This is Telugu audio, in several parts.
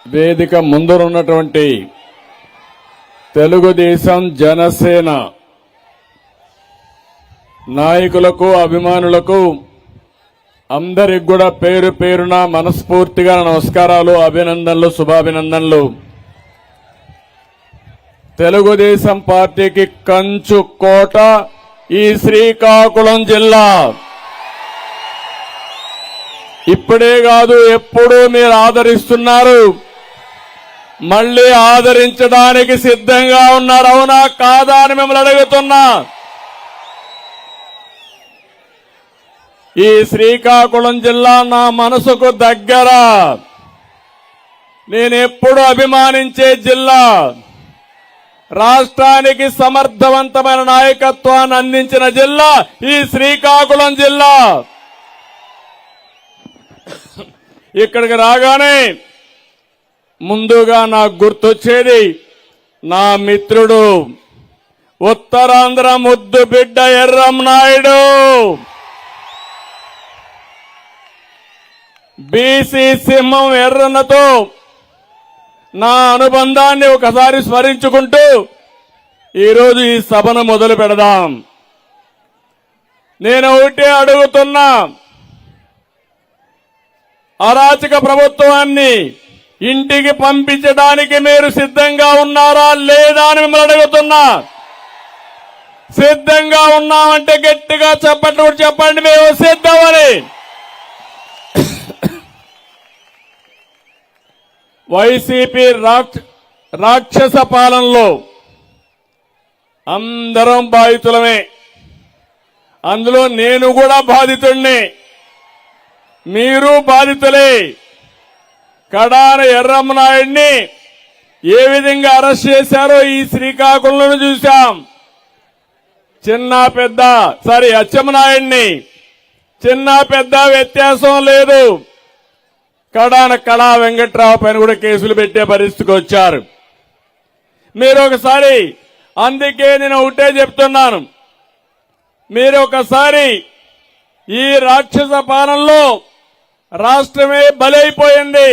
వేదిక ముందున్నటువంటి తెలుగుదేశం జనసేన నాయకులకు అభిమానులకు అందరికి కూడా పేరు పేరున మనస్ఫూర్తిగా నమస్కారాలు, అభినందనలు, శుభాభినందనలు. తెలుగుదేశం పార్టీకి కంచు కోట ఈ శ్రీకాకుళం జిల్లా. ఇప్పుడే కాదు, ఎప్పుడూ మీరు ఆదరిస్తున్నారు, మళ్లీ ఆదరించడానికి సిద్ధంగా ఉన్నారు. అవునా కాదా అని మిమ్మల్ని అడుగుతున్నా. ఈ శ్రీకాకుళం జిల్లా నా మనసుకు దగ్గర, నేనెప్పుడు అభిమానించే జిల్లా. రాష్ట్రానికి సమర్థవంతమైన నాయకత్వాన్ని అందించిన జిల్లా ఈ శ్రీకాకుళం జిల్లా. ఇక్కడికి రాగానే ముందుగా నాకు గుర్తొచ్చేది నా మిత్రుడు ఉత్తరాంధ్ర ముద్దు బిడ్డ ఎర్రంనాయుడు. బీసీ సింహం ఎర్రన్నతో నా అనుబంధాన్ని ఒకసారి స్మరించుకుంటూ ఈరోజు ఈ సభను మొదలు పెడదాం. నేను ఒకటే అడుగుతున్నా, అరాచక ప్రభుత్వాన్ని ఇంటికి పంపించడానికి మీరు సిద్ధంగా ఉన్నారా లేదా అని మిమ్మల్ని అడుగుతున్నా. సిద్ధంగా ఉన్నామంటే గట్టిగా చెప్పండి, మేము సిద్ధమని. వైసీపీ రాక్షస పాలనలో అందరం బాధితులమే, అందులో నేను కూడా బాధితుడిని, మీరు బాధితులే. కడాన ఎర్రంనాయుడిని ఏ విధంగా అరెస్ట్ చేశారో ఈ శ్రీకాకుళంలో చూశాం. అచ్చెన్నాయుడిని చిన్న పెద్ద వ్యత్యాసం లేదు. కడాన కళా వెంకట్రావు పైన కూడా కేసులు పెట్టే పరిస్థితికి వచ్చారు. మీరు ఒకసారి, అందుకే నేను ఒకటే చెప్తున్నాను, మీరు ఒకసారి ఈ రాక్షస పాలనలో రాష్ట్రమే బలైపోయింది.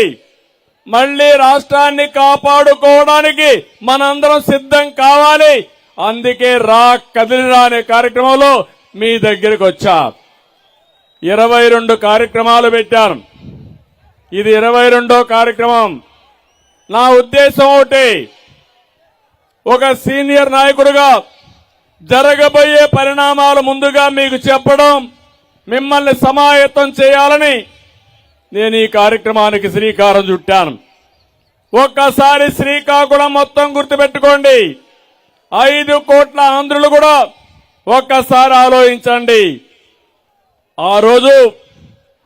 మళ్లీ రాష్ట్రాన్ని కాపాడుకోవడానికి మనందరం సిద్ధం కావాలి. అందుకే కదిలిరా అనే కార్యక్రమంలో మీ దగ్గరికి వచ్చా. 22 కార్యక్రమాలు పెట్టాను. ఇది 22వ కార్యక్రమం. నా ఉద్దేశం ఒకటి, ఒక సీనియర్ నాయకుడిగా జరగబోయే పరిణామాలు ముందుగా మీకు చెప్పడం, మిమ్మల్ని సమాయత్తం చేయాలని నేను ఈ కార్యక్రమానికి శ్రీకారం చుట్టాను. ఒక్కసారి శ్రీకాకుళం మొత్తం గుర్తుపెట్టుకోండి. 5 కోట్ల ఆంధ్రులు కూడా ఒక్కసారి ఆలోచించండి. ఆ రోజు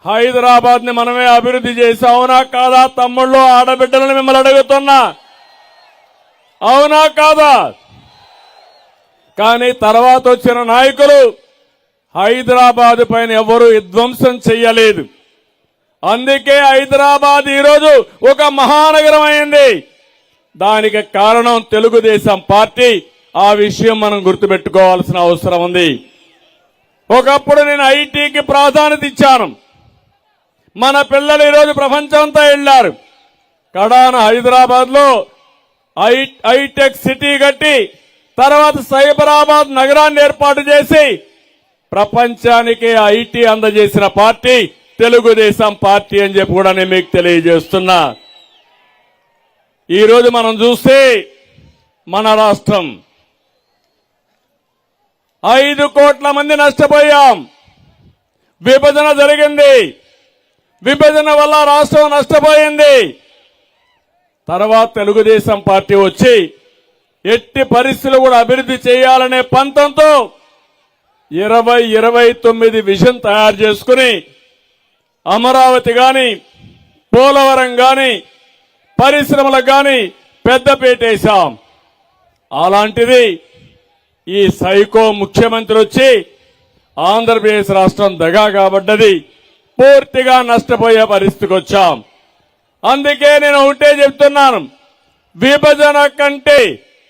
హైదరాబాద్ ని మనమే అభివృద్ధి చేశాం. అవునా కాదా తమ్ముళ్ళు, ఆడబిడ్డలను మిమ్మల్ని అడుగుతున్నా, అవునా కాదా? కానీ తర్వాత వచ్చిన నాయకులు హైదరాబాద్ పైన ఎవరూ విధ్వంసం చెయ్యలేదు. అందుకే హైదరాబాద్ ఈరోజు ఒక మహానగరం అయింది. దానికి కారణం తెలుగుదేశం పార్టీ. ఆ విషయం మనం గుర్తుపెట్టుకోవాల్సిన అవసరం ఉంది. ఒకప్పుడు నేను ఐటీకి ప్రాధాన్యత ఇచ్చాను. మన పిల్లలు ఈరోజు ప్రపంచమంతా వెళ్లారు. కడాన హైదరాబాద్ లో హైటెక్ సిటీ కట్టి తర్వాత సైబరాబాద్ నగరాన్ని ఏర్పాటు చేసి ప్రపంచానికి ఐటీ అందజేసిన పార్టీ తెలుగుదేశం పార్టీ అని చెప్పి కూడా నేను మీకు తెలియజేస్తున్నా. ఈరోజు మనం చూస్తే మన రాష్ట్రం 5 కోట్ల మంది నష్టపోయాం. విభజన జరిగింది. విభజన వల్ల రాష్ట్రం నష్టపోయింది. తర్వాత తెలుగుదేశం పార్టీ వచ్చి ఎట్టి పరిస్థితులు కూడా అభివృద్ధి చేయాలనే పంతంతో 2029 విజన్ తయారు చేసుకుని అమరావతి గాని, పోలవరం గాని, పరిశ్రమలకు గాని పెద్దపీటేశాం. అలాంటిది ఈ సైకో ముఖ్యమంత్రి వచ్చి ఆంధ్రప్రదేశ్ రాష్ట్రం దగా కాబడ్డది, పూర్తిగా నష్టపోయే పరిస్థితికి వచ్చాం. అందుకే నేను ఒకటే చెప్తున్నాను, విభజన కంటే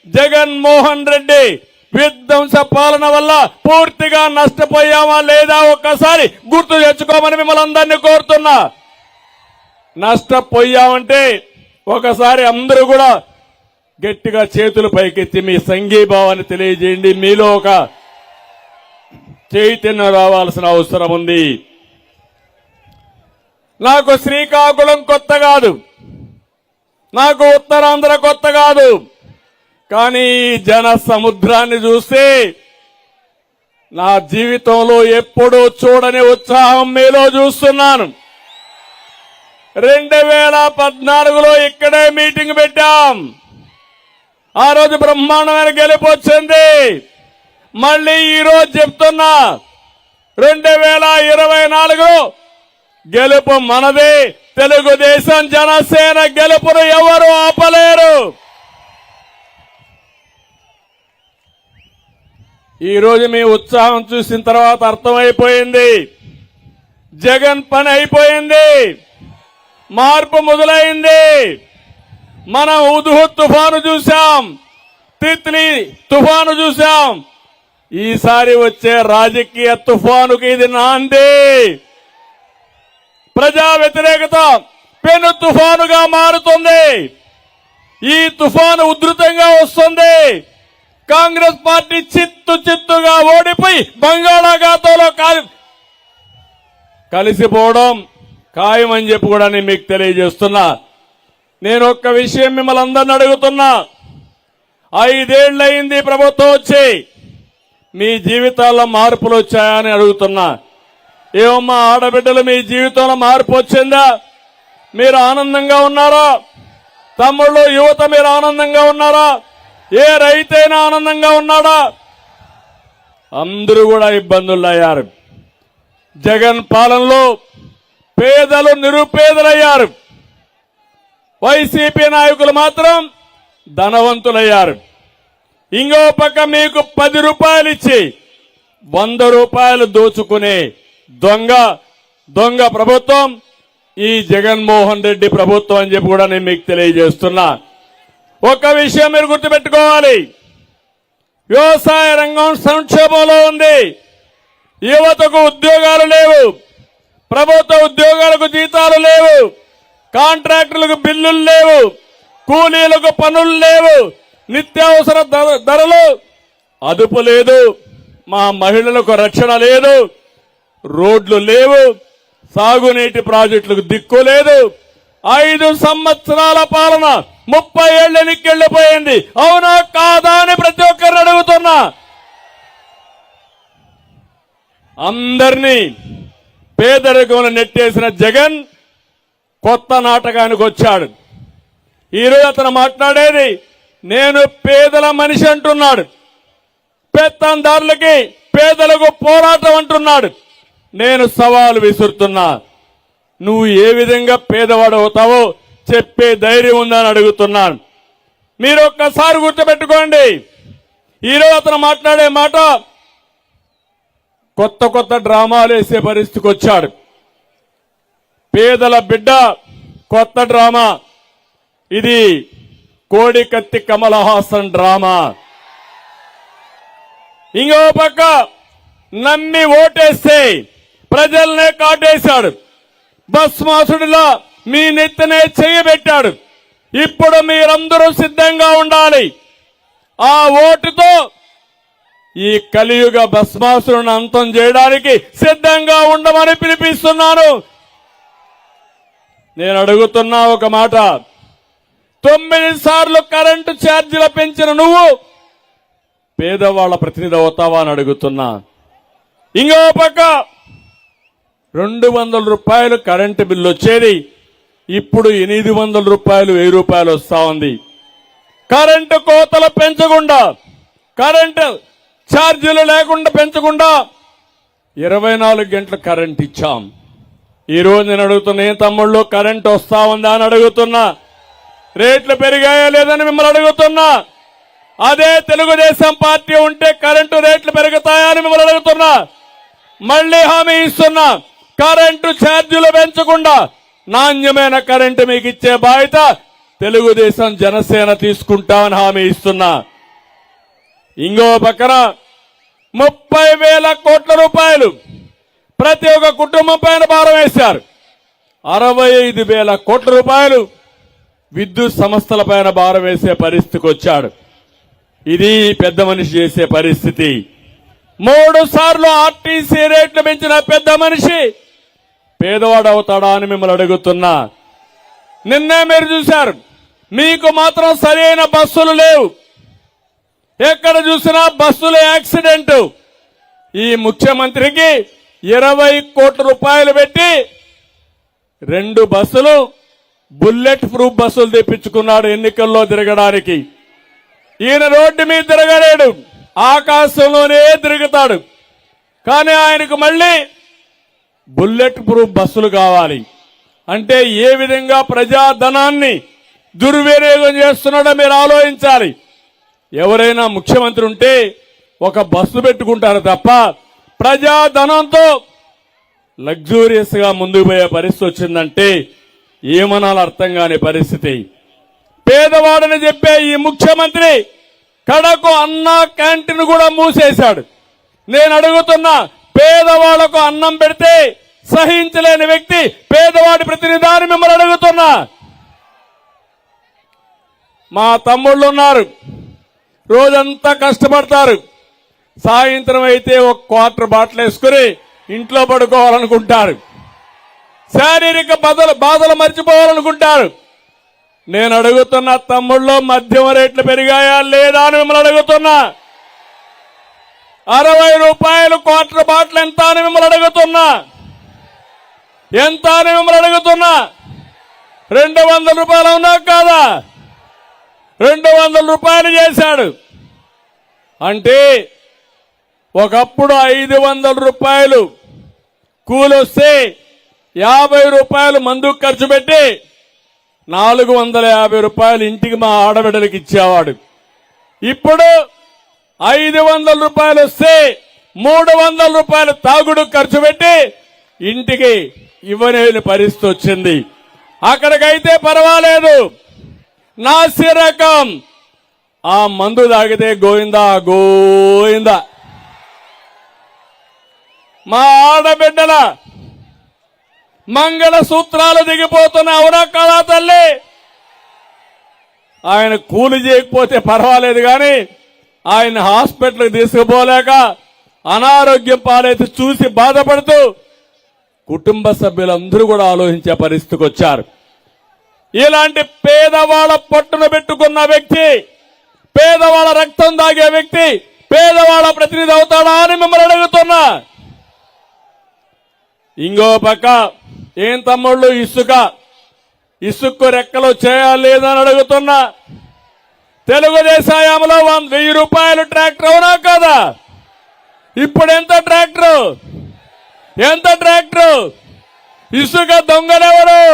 జగన్మోహన్ రెడ్డి విధ్వంస పాలన వల్ల పూర్తిగా నష్టపోయామా లేదా ఒక్కసారి గుర్తు తెచ్చుకోమని మిమ్మల్ని అందరినీ కోరుతున్నా. నష్టపోయామంటే ఒకసారి అందరూ కూడా గట్టిగా చేతులు పైకెత్తి మీ సంఘీభావాన్ని తెలియజేయండి. మీలో ఒక చైతన్యం రావాల్సిన అవసరం ఉంది. నాకు శ్రీకాకుళం కొత్త కాదు, నాకు ఉత్తరాంధ్ర కొత్త కాదు. కానీ జన సముద్రాన్ని చూస్తే నా జీవితంలో ఎప్పుడూ చూడని ఉత్సాహం మీలో చూస్తున్నాను. 2014లో ఇక్కడే మీటింగ్ పెట్టాం. ఆ రోజు బ్రహ్మాండమైన గెలుపు వచ్చింది. మళ్ళీ ఈ రోజు చెప్తున్నా 2024లో గెలుపు మనదే. తెలుగుదేశం జనసేన గెలుపును ఎవరు ఆపలేరు. ఈ రోజు మీ ఉత్సాహం చూసిన తర్వాత అర్థమైపోయింది, జగన్ పని అయిపోయింది, మార్పు మొదలైంది. మనం ఉదుహు తుఫాను చూశాం, తిత్లీ తుఫాను చూశాం. ఈసారి వచ్చే రాజకీయ తుఫానుకి ఇది నాంది. ప్రజా వ్యతిరేకత పెను తుఫానుగా మారుతుంది. ఈ తుఫాను ఉధృతంగా వస్తుంది. కాంగ్రెస్ పార్టీ చిత్తుగా ఓడిపోయి బంగాళాఖాతంలో కలిసిపోవడం ఖాయమని చెప్పి కూడా నేను మీకు తెలియజేస్తున్నా. నేను ఒక్క విషయం మిమ్మల్ని అందరిని అడుగుతున్నా. 5 ఏళ్లయింది ప్రభుత్వం వచ్చి, మీ జీవితాల్లో మార్పులు వచ్చాయని అడుగుతున్నా. ఏమమ్మా ఆడబిడ్డలు, మీ జీవితంలో మార్పు వచ్చిందా? మీరు ఆనందంగా ఉన్నారా? తమ్ముళ్ళు, యువత మీరు ఆనందంగా ఉన్నారా? ఏ రైతైనా ఆనందంగా ఉన్నాడా? అందరూ కూడా ఇబ్బందుల్లో అయ్యారు. జగన్ పాలనలో పేదలు నిరుపేదలయ్యారు. వైసీపీ నాయకులు మాత్రం ధనవంతులయ్యారు. ఇంకో పక్క మీకు 10 రూపాయలు ఇచ్చి 100 రూపాయలు దోచుకునే దొంగ ప్రభుత్వం ఈ జగన్మోహన్ రెడ్డి ప్రభుత్వం అని చెప్పి కూడా నేను మీకు తెలియజేస్తున్నా. ఒక విషయం మీరు గుర్తుపెట్టుకోవాలి, వ్యవసాయ రంగం సంక్షోభంలో ఉంది. యువతకు ఉద్యోగాలు లేవు, ప్రభుత్వ ఉద్యోగాలకు జీతాలు లేవు, కాంట్రాక్టులకు బిల్లులు లేవు, కూలీలకు పనులు లేవు, నిత్యావసర ధరలు అదుపు లేదు, మా మహిళలకు రక్షణ లేదు, రోడ్లు లేవు, సాగునీటి ప్రాజెక్టులకు దిక్కు లేదు. 5 సంవత్సరాల పాలన 30 ఏళ్ల ఎన్నికెళ్లిపోయింది. అవునా కాదా అని ప్రతి ఒక్కరిని అడుగుతున్నా. అందరినీ పేదరికంలో నెట్టేసిన జగన్ కొత్త నాటకానికి వచ్చాడు. ఈరోజు అతను మాట్లాడేది నేను పేదల మనిషి అంటున్నాడు. పెత్తందారులకి పేదలకు పోరాటం అంటున్నాడు. నేను సవాలు విసురుతున్నా, నువ్వు ఏ విధంగా పేదవాడు అవుతావో చెప్పే ధైర్యం ఉందని అడుగుతున్నాను. మీరు ఒక్కసారి గుర్తుపెట్టుకోండి, ఈరోజు అతను మాట్లాడే మాట కొత్త డ్రామాలు వేసే పరిస్థితికి వచ్చాడు. పేదల బిడ్డ కొత్త డ్రామా, ఇది కోడికత్తి కమల్ హాసన్ డ్రామా. ఇంకో పక్క నమ్మి ఓటేస్తే ప్రజల్నే కాటేశాడు. భస్మాసుడిలా మీ నెత్తినే చేయబెట్టాడు. ఇప్పుడు మీరందరూ సిద్ధంగా ఉండాలి. ఆ ఓటుతో ఈ కలియుగ భస్మాసురుని అంతం చేయడానికి సిద్ధంగా ఉండమని పిలిపిస్తున్నాను. నేను అడుగుతున్నా ఒక మాట, 9 సార్లు కరెంటు ఛార్జీలు పెంచిన నువ్వు పేదవాళ్ల ప్రతినిధి అవుతావా అని అడుగుతున్నా. ఇంకో పక్క 200 రూపాయలు కరెంటు బిల్లు వచ్చేది, ఇప్పుడు 800 రూపాయలు 1000 రూపాయలు వస్తా ఉంది. కరెంటు కోతలు పెంచకుండా, కరెంటు ఛార్జీలు లేకుండా పెంచకుండా 24 గంటలు కరెంట్ ఇచ్చాం. ఈ రోజు నేను అడుగుతున్నా, ఏ తమ్ముళ్ళు కరెంట్ వస్తా ఉందా అని అడుగుతున్నా. రేట్లు పెరిగాయా లేదని మిమ్మల్ని అడుగుతున్నా. అదే తెలుగుదేశం పార్టీ ఉంటే కరెంటు రేట్లు పెరుగుతాయా అని మిమ్మల్ని అడుగుతున్నా. మళ్లీ హామీ ఇస్తున్నా, కరెంటు ఛార్జీలు పెంచకుండా నాణ్యమైన కరెంటు మీకు ఇచ్చే బాధ్యత తెలుగుదేశం జనసేన తీసుకుంటామని హామీ ఇస్తున్నా. ఇంకో పక్కన 30,000 కోట్ల రూపాయలు ప్రతి ఒక్క కుటుంబం పైన భారం వేశారు. 65,000 కోట్ల రూపాయలు విద్యుత్ సంస్థలపైన భారం వేసే పరిస్థితికి వచ్చాడు. ఇది పెద్ద మనిషి చేసే పరిస్థితి. 3 సార్లు ఆర్టీసీ రేట్లు పెంచిన పెద్ద మనిషి పేదవాడు అవుతాడా అని మిమ్మల్ని అడుగుతున్నా. నిన్నే మీరు చూశారు, మీకు మాత్రం సరైన బస్సులు లేవు. ఎక్కడ చూసినా బస్సుల యాక్సిడెంట్. ఈ ముఖ్యమంత్రికి 20 కోట్ల రూపాయలు పెట్టి 2 బస్సులు బుల్లెట్ ప్రూఫ్ బస్సులు తెప్పించుకున్నాడు ఎన్నికల్లో తిరగడానికి. ఈయన రోడ్డు మీద తిరగలేడు, ఆకాశంలోనే తిరుగుతాడు. కానీ ఆయనకు మళ్ళీ బుల్లెట్ ప్రూఫ్ బస్సులు కావాలి. అంటే ఏ విధంగా ప్రజాధనాన్ని దుర్వినియోగం చేస్తున్నాడో మీరు ఆలోచించాలి. ఎవరైనా ముఖ్యమంత్రి ఉంటే ఒక బస్సు పెట్టుకుంటారు తప్ప ప్రజాధనంతో లగ్జూరియస్ గా ముందుకు పోయే పరిస్థితి వచ్చిందంటే ఏమనాలో అర్థం కాని పరిస్థితి. పేదవాడని చెప్పే ఈ ముఖ్యమంత్రి కడకు అన్న క్యాంటీన్ కూడా మూసేశాడు. నేను అడుగుతున్నా, పేదవాళ్లకు అన్నం పెడితే సహించలేని వ్యక్తి పేదవాడి ప్రతినిధాన్ని మిమ్మల్ని అడుగుతున్నా. మా తమ్ముళ్ళు ఉన్నారు, రోజంతా కష్టపడతారు. సాయంత్రం అయితే ఒక క్వార్టర్ బాటిల్ వేసుకుని ఇంట్లో పడుకోవాలనుకుంటారు. శారీరక బాధలు మర్చిపోవాలనుకుంటారు. నేను అడుగుతున్న తమ్ముళ్ళు, మద్యం రేట్లు పెరిగాయా లేదా అని మిమ్మల్ని అడుగుతున్నా. 60 రూపాయలు క్వార్టర్ బాటిల్ ఎంత అని మిమ్మల్ని అడుగుతున్నా. ఎంత అని మిమ్మల్ని అడుగుతున్నా. 200 రూపాయలు అవునా కాదా? 200 రూపాయలు చేశాడు. అంటే ఒకప్పుడు 500 రూపాయలు కూలొస్తే 50 రూపాయలు మందుకు ఖర్చు పెట్టి 450 రూపాయలు ఇంటికి మా ఆడబిడ్డలకు ఇచ్చేవాడు. ఇప్పుడు 500 రూపాయలు వస్తే 300 రూపాయలు తాగుడు ఖర్చు పెట్టి ఇంటికి ఇవ్వలేని పరిస్థితి వచ్చింది. అక్కడికైతే పర్వాలేదు, నాసి రకం ఆ మందు తాగితే గోయిందా గోయిందా. మా ఆడబిడ్డల మంగళ సూత్రాలు దిగిపోతున్న అవునా కాదా తల్లి? ఆయన కూలి చేయకపోతే పర్వాలేదు కానీ ఆయన హాస్పిటల్కి తీసుకుపోలేక అనారోగ్యం పాలైతే చూసి బాధపడుతూ కుటుంబ సభ్యులందరూ కూడా ఆలోచించే పరిస్థితికి వచ్చారు. ఇలాంటి పేదవాళ్ళ పట్టున పెట్టుకున్న వ్యక్తి, పేదవాళ్ళ రక్తం దాగే వ్యక్తి పేదవాళ్ళ ప్రతినిధి అవుతాడా అని మిమ్మల్ని అడుగుతున్నా. ఇంకో పక్క ఏం తమ్ముళ్ళు, ఇసుక్కు రెక్కలు చేయాలి లేదని అడుగుతున్నా. తెలుగుదేశంలో 1000 రూపాయలు ట్రాక్టర్ అవునా కదా? ఇప్పుడు ఎంత ట్రాక్టర్? ఎంత ట్రాక్టర్? ఇసుక దొంగలెవరు?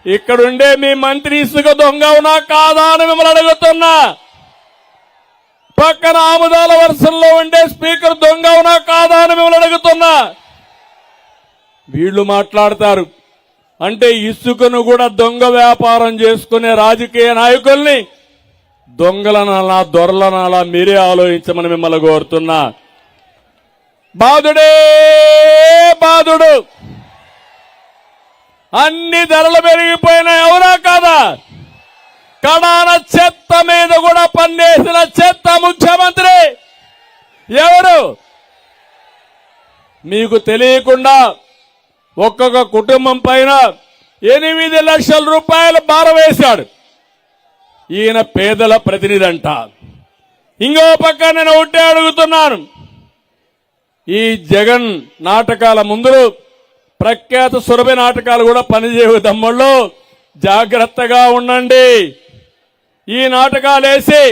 ఇక్కడుండే మీ మంత్రి ఇసుక దొంగ అవునా కాదా అని మిమ్మల్ని అడుగుతున్నా. పక్కన ఆముదాల వర్షంలో ఉండే స్పీకర్ దొంగ అవునా కాదా అని మిమ్మల్ని అడుగుతున్నా. వీళ్లు మాట్లాడతారు అంటే ఇసుకను కూడా దొంగ వ్యాపారం చేసుకునే రాజకీయ నాయకుల్ని దొంగలనాలా దొరలనాలా మీరే ఆలోచించమని మిమ్మల్ని కోరుతున్నా. బాధుడే బాధుడు, అన్ని ధరలు పెరిగిపోయినాయి అవునా కాదా? కడాన చెత్త మీద కూడా పన్నేసిన చెత్త ముఖ్యమంత్రి ఎవరు? మీకు తెలియకుండా ఒక్కొక్క కుటుంబం పైన 8 లక్షల రూపాయలు భారం వేశాడు. ఈయన పేదల ప్రతినిధి అంట. ఇంకో పక్క నేను ఒకటే అడుగుతున్నాను, ఈ జగన్ నాటకాల ముందు ప్రఖ్యాత సురభి నాటకాలు కూడా పనిచేయవు తమ్ముళ్ళు, జాగ్రత్తగా ఉండండి. ఈ నాటకాలు వేసి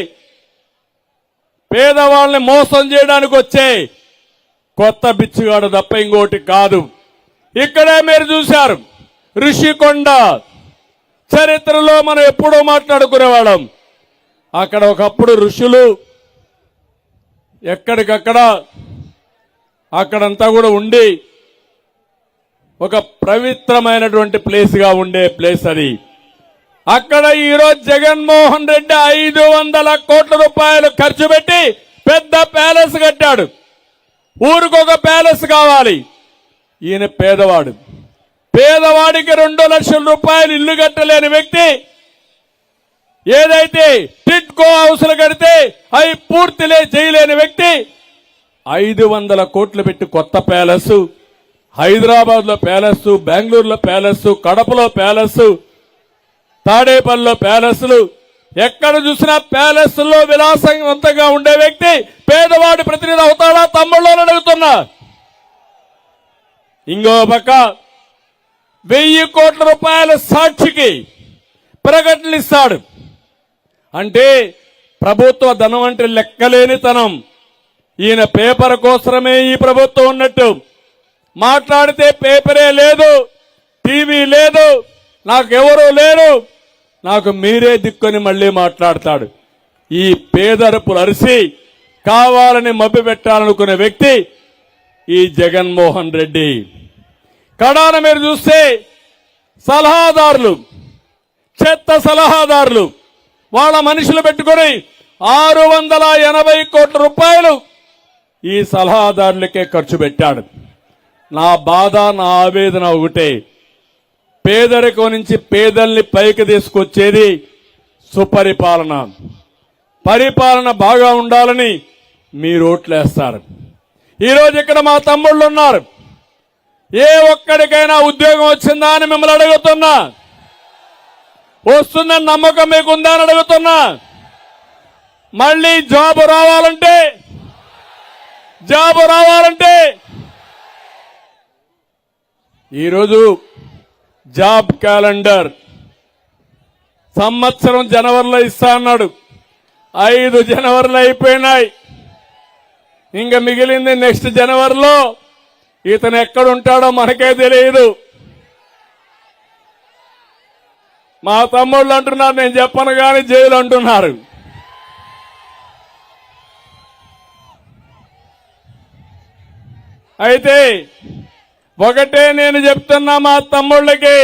పేదవాళ్ళని మోసం చేయడానికి వచ్చే కొత్త బిచ్చుగాడు తప్ప ఇంకోటి కాదు. ఇక్కడే మీరు చూశారు, ఋషికొండ చరిత్రలో మనం ఎప్పుడో మాట్లాడుకునేవాళ్ళం. అక్కడ ఒకప్పుడు ఋషులు ఎక్కడికక్కడ అక్కడంతా కూడా ఉండి ఒక పవిత్రమైనటువంటి ప్లేస్ గా ఉండే ప్లేస్ అది. అక్కడ ఈరోజు జగన్మోహన్ రెడ్డి 500 కోట్ల రూపాయలు ఖర్చు పెట్టి పెద్ద ప్యాలెస్ కట్టాడు. ఊరికొక ప్యాలెస్ కావాలి. ఈయన పేదవాడు, పేదవాడికి 2 లక్షల రూపాయలు ఇల్లు కట్టలేని వ్యక్తి ఏదైతే టిట్కో హౌసులు కడితే అవి పూర్తిలే చేయలేని వ్యక్తి 500 కోట్లు పెట్టి కొత్త ప్యాలెస్, హైదరాబాద్ లో ప్యాలెస్, బెంగళూరులో ప్యాలెస్, కడపలో ప్యాలెస్, తాడేపల్లిలో ప్యాలెస్లు, ఎక్కడ చూసినా ప్యాలెస్లో విలాసవంతంగా ఉండే వ్యక్తి పేదవాడి ప్రతినిధి అవుతాడా తమ్ముళ్ళు అడుగుతున్నా. ఇంకో పక్క 1000 కోట్ల రూపాయల సాక్షికి ప్రకటనలు ఇస్తాడు. అంటే ప్రభుత్వ ధనం అంటే లెక్కలేనితనం. ఈయన పేపర్ కోసమే ఈ ప్రభుత్వం ఉన్నట్టు. మాట్లాడితే పేపరే లేదు, టీవీ లేదు, నాకెవరూ లేరు, నాకు మీరే దిక్కుని మళ్లీ మాట్లాడతాడు. ఈ పేదరుపులు అరిసి కావాలని మభ్య పెట్టాలనుకునే వ్యక్తి ఈ జగన్మోహన్ రెడ్డి. కడాన మీరు చూస్తే సలహాదారులు, చెత్త సలహాదారులు, వాళ్ళ మనుషులు పెట్టుకుని 680 కోట్ల రూపాయలు ఈ సలహాదారులకే ఖర్చు పెట్టాడు. నా బాధ, నా ఆవేదన ఒకటే, పేదరికం నుంచి పేదల్ని పైకి తీసుకొచ్చేది సుపరిపాలన. పరిపాలన బాగా ఉండాలని మీరు ఓట్లేస్తారు. ఈరోజు ఇక్కడ మా తమ్ముళ్ళు ఉన్నారు. ఏ ఒక్కడికైనా ఉద్యోగం వచ్చిందా అని మిమ్మల్ని అడుగుతున్నా. వస్తుందని నమ్మకం మీకుందా అని అడుగుతున్నా. మళ్ళీ జాబు రావాలంటే ఈరోజు జాబ్ క్యాలెండర్ సంవత్సరం జనవరిలో ఇస్తా అన్నాడు. 5 జనవరిలో అయిపోయినాయి. ఇంకా మిగిలింది నెక్స్ట్ జనవరిలో. ఇతను ఎక్కడుంటాడో మనకే తెలియదు. మా తమ్ముళ్ళు అంటున్నారు, నేను చెప్పను కానీ జైలు అంటున్నారు. అయితే ఒకటే నేను చెప్తున్నా మా తమ్ముళ్ళకి,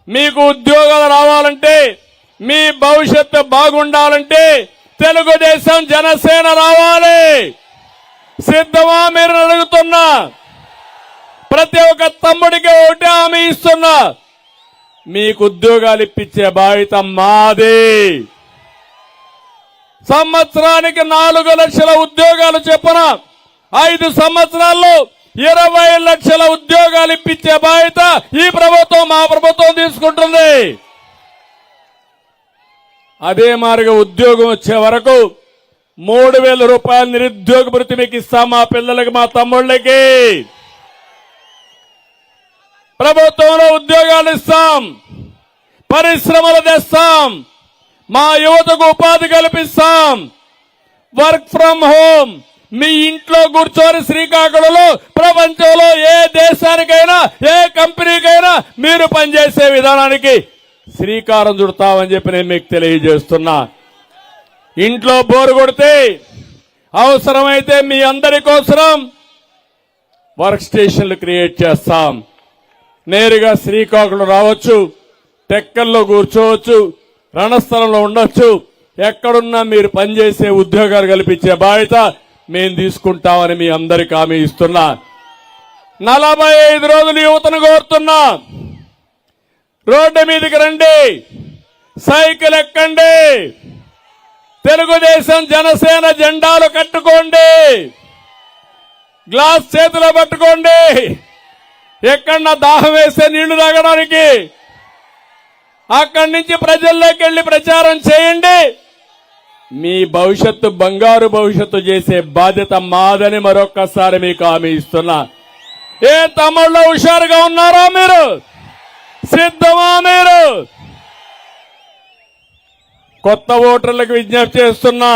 మీకు ఉద్యోగాలు రావాలంటే, మీ భవిష్యత్తు బాగుండాలంటే తెలుగుదేశం జనసేన రావాలి. సిద్ధమా మీరు అడుగుతున్నా. ప్రతి ఒక్క తమ్ముడికి ఒకటే హామీ ఇస్తున్నా, మీకు ఉద్యోగాలు ఇప్పించే బాధ్యత మాదే. సంవత్సరానికి 4 లక్షల ఉద్యోగాలు చొప్పున 5 సంవత్సరాల్లో 20 లక్షల ఉద్యోగాలు ఇప్పించే బాధ్యత ఈ ప్రభుత్వం, మా ప్రభుత్వం తీసుకుంటుంది. అదే మారిగా ఉద్యోగం వచ్చే వరకు 3000 రూపాయలు నిరుద్యోగ భృతి మీకు ఇస్తాం. మా పిల్లలకి, మా తమ్ముళ్ళకి ప్రభుత్వంలో ఉద్యోగాలు ఇస్తాం, పరిశ్రమలు తెస్తాం, మా యువతకు ఉపాధి కల్పిస్తాం. వర్క్ ఫ్రం హోమ్, మీ ఇంట్లో కూర్చొని శ్రీకాకుళంలో ప్రపంచంలో ఏ దేశానికైనా ఏ కంపెనీకైనా మీరు పనిచేసే విధానానికి శ్రీకారం చుడతామని చెప్పి నేను మీకు తెలియజేస్తున్నా. ఇంట్లో బోరు కొడితే అవసరమైతే మీ అందరి కోసం వర్క్ స్టేషన్లు క్రియేట్ చేస్తాం. నేరుగా శ్రీకాకుళం రావచ్చు, టెక్కల్లో కూర్చోవచ్చు, రణస్థలంలో ఉండొచ్చు. ఎక్కడున్నా మీరు పనిచేసే ఉద్యోగాలు కల్పించే బాధ్యత మేము తీసుకుంటామని మీ అందరికీ హామీ ఇస్తున్నా. 45 రోజులు యువతను కోరుతున్నా, రోడ్డు మీదకి రండి, సైకిల్ ఎక్కండి, తెలుగుదేశం జనసేన జెండాలు కట్టుకోండి, గ్లాస్ చేతిలో పట్టుకోండి. ఎక్కడన్నా దాహం వేస్తే నీళ్లు తాగడానికి అక్కడి నుంచి ప్రజల్లోకి వెళ్లి ప్రచారం చేయండి. మీ భవిష్యత్తు బంగారు భవిష్యత్తు చేసే బాధ్యత మాదని మరొక్కసారి మీకు హామీ ఇస్తున్నా. ఏ తమ్ముళ్ళు హుషారుగా ఉన్నారా? మీరు సిద్ధమా? మీరు కొత్త ఓటర్లకు విజ్ఞప్తి చేస్తున్నా,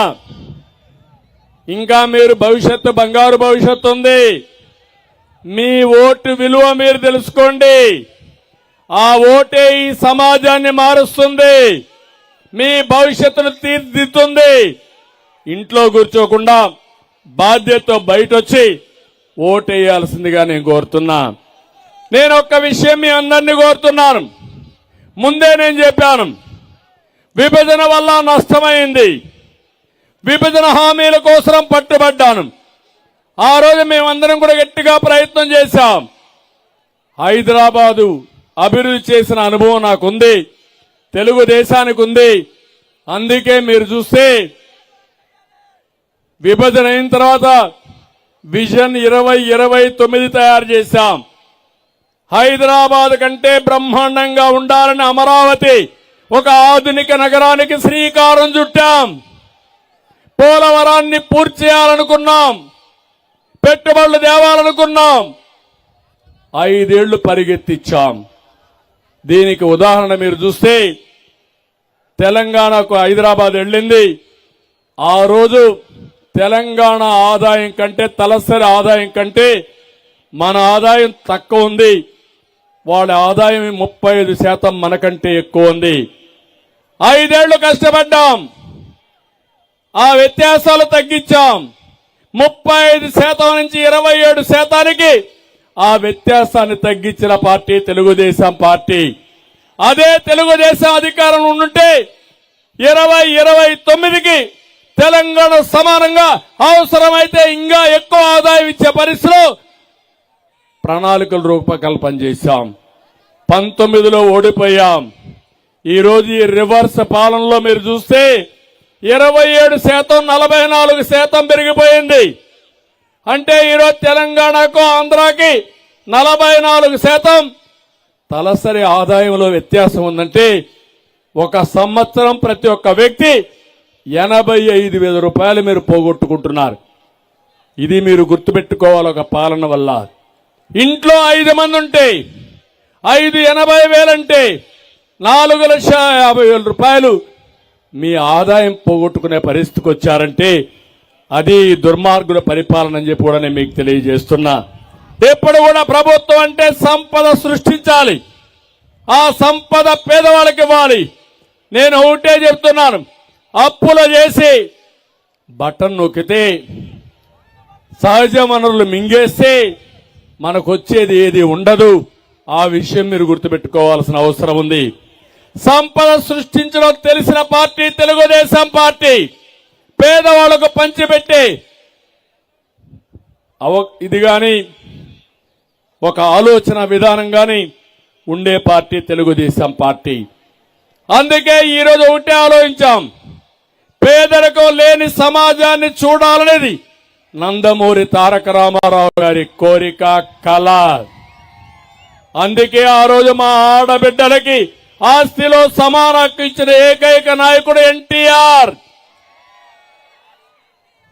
ఇంకా మీరు భవిష్యత్తు బంగారు భవిష్యత్తు ఉంది. మీ ఓటు విలువ మీరు తెలుసుకోండి. ఆ ఓటే ఈ సమాజాన్ని మారుస్తుంది, మీ భవిష్యత్తును తీర్చిదిద్దుతుంది. ఇంట్లో కూర్చోకుండా బాధ్యతతో బయట వచ్చి ఓటేయాల్సిందిగా నేను కోరుతున్నా. నేను ఒక్క విషయం మీ అందరినీ కోరుతున్నాను. ముందే నేను చెప్పాను, విభజన వల్ల నష్టమైంది, విభజన హామీల కోసం పట్టుబడ్డాను. ఆ రోజు మేమందరం కూడా గట్టిగా ప్రయత్నం చేశాం. హైదరాబాదు అభివృద్ధి చేసిన అనుభవం నాకుంది, తెలుగుదేశానికి ఉంది. అందుకే మీరు చూస్తే విభజన అయిన తర్వాత విజన్ 2029 తయారు చేశాం. హైదరాబాద్ కంటే బ్రహ్మాండంగా ఉండాలని అమరావతి ఒక ఆధునిక నగరానికి శ్రీకారం చుట్టాం. పోలవరాన్ని పూర్తి చేయాలనుకున్నాం, పెట్టుబడులు తేవాలనుకున్నాం, 5 ఏళ్లు పరిగెత్తిచ్చాం. దీనికి ఉదాహరణ మీరు చూస్తే తెలంగాణకు హైదరాబాద్ వెళ్ళింది. ఆ రోజు తెలంగాణ ఆదాయం కంటే తలసరి ఆదాయం కంటే మన ఆదాయం తక్కువ ఉంది. వాళ్ళ ఆదాయం 35% మనకంటే ఎక్కువ ఉంది. 5 ఏళ్లు కష్టపడ్డాం, ఆ వ్యత్యాసాలు తగ్గించాం. 35% నుంచి 27%కి ఆ వ్యత్యాసాన్ని తగ్గించిన పార్టీ తెలుగుదేశం పార్టీ. అదే తెలుగుదేశం అధికారంలో ఉంటే 2029కి తెలంగాణ సమానంగా అవసరమైతే ఇంకా ఎక్కువ ఆదాయం ఇచ్చే పరిస్థితిలో ప్రణాళికలు రూపకల్పన చేశాం. 19లో ఓడిపోయాం. ఈరోజు ఈ రివర్స్ పాలనలో మీరు చూస్తే 27% 44% పెరిగిపోయింది. అంటే ఈరోజు తెలంగాణకు ఆంధ్రాకి 44% తలసరి ఆదాయంలో వ్యత్యాసం ఉందంటే ఒక సంవత్సరం ప్రతి ఒక్క వ్యక్తి 85,000 రూపాయలు మీరు పోగొట్టుకుంటున్నారు. ఇది మీరు గుర్తుపెట్టుకోవాలి. ఒక పాలన వల్ల ఇంట్లో 5 మంది ఉంటే 5,80,000 అంటే 4,50,000 రూపాయలు మీ ఆదాయం పోగొట్టుకునే పరిస్థితికి వచ్చారంటే అది దుర్మార్గుల పరిపాలన అని చెప్పి కూడా నేను మీకు తెలియజేస్తున్నా. ఎప్పుడు కూడా ప్రభుత్వం అంటే సంపద సృష్టించాలి, ఆ సంపద పేదవాళ్ళకి ఇవ్వాలి. నేను ఒకటే చెప్తున్నాను, అప్పులు చేసి బటన్ నొక్కితే సహజ వనరులు మింగేస్తే మనకు వచ్చేది ఏది ఉండదు. ఆ విషయం మీరు గుర్తుపెట్టుకోవాల్సిన అవసరం ఉంది. సంపద సృష్టించడం తెలిసిన పార్టీ తెలుగుదేశం పార్టీ. పేదవాళ్లకు పంచిపెట్టే ఇది గాని ఒక ఆలోచన విధానం గాని ఉండే పార్టీ తెలుగుదేశం పార్టీ. అందుకే ఈరోజు ఒకటే ఆలోచించాం, పేదరికం లేని సమాజాన్ని చూడాలనేది నందమూరి తారక రామారావు గారి కోరిక, కళ. అందుకే ఆ రోజు మా ఆడబిడ్డలకి ఆస్తిలో సమాన హక్కు ఇచ్చిన ఏకైక నాయకుడు ఎన్టీఆర్.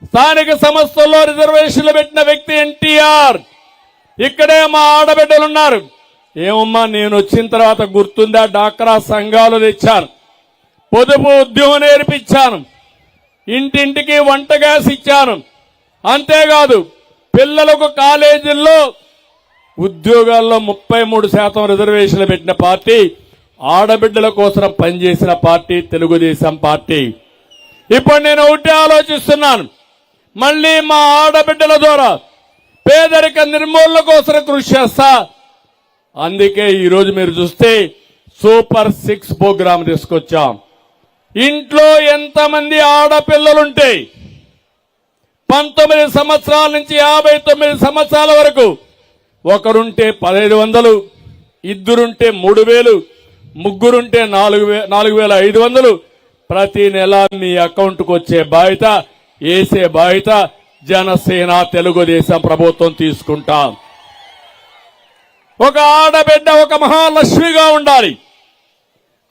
స్థానిక సంస్థల్లో రిజర్వేషన్లు పెట్టిన వ్యక్తి ఎన్టీఆర్. ఇక్కడే మా ఆడబిడ్డలున్నారు. ఏమమ్మా, నేను వచ్చిన తర్వాత గుర్తుందా, డాక్రా సంఘాలు తెచ్చాను, పొదుపు ఉద్యోగం నేర్పించాను, ఇంటింటికి వంట గ్యాస్ ఇచ్చాను. అంతేకాదు పిల్లలకు కాలేజీల్లో ఉద్యోగాల్లో 33% రిజర్వేషన్లు పెట్టిన పార్టీ, ఆడబిడ్డల కోసం పనిచేసిన పార్టీ తెలుగుదేశం పార్టీ. ఇప్పుడు నేను ఒకటే ఆలోచిస్తున్నాను, మళ్లీ మా ఆడబిడ్డల ద్వారా పేదరిక నిర్మూలన కోసం కృషి చేస్తా. అందుకే ఈరోజు మీరు చూస్తే సూపర్ 6 ప్రోగ్రాం తీసుకొచ్చాం. ఇంట్లో ఎంతమంది ఆడపిల్లలుంటే 19 సంవత్సరాల నుంచి 59 సంవత్సరాల వరకు ఒకరుంటే 1,500, ఇద్దరుంటే 3,000, ముగ్గురుంటే 4,500 ప్రతి నెల మీ అకౌంట్కు వచ్చే బాధ్యత, వేసే బాధ్యత జనసేన తెలుగుదేశం ప్రభుత్వం తీసుకుంటాం. ఒక ఆడబిడ్డ ఒక మహాలక్ష్మిగా ఉండాలి,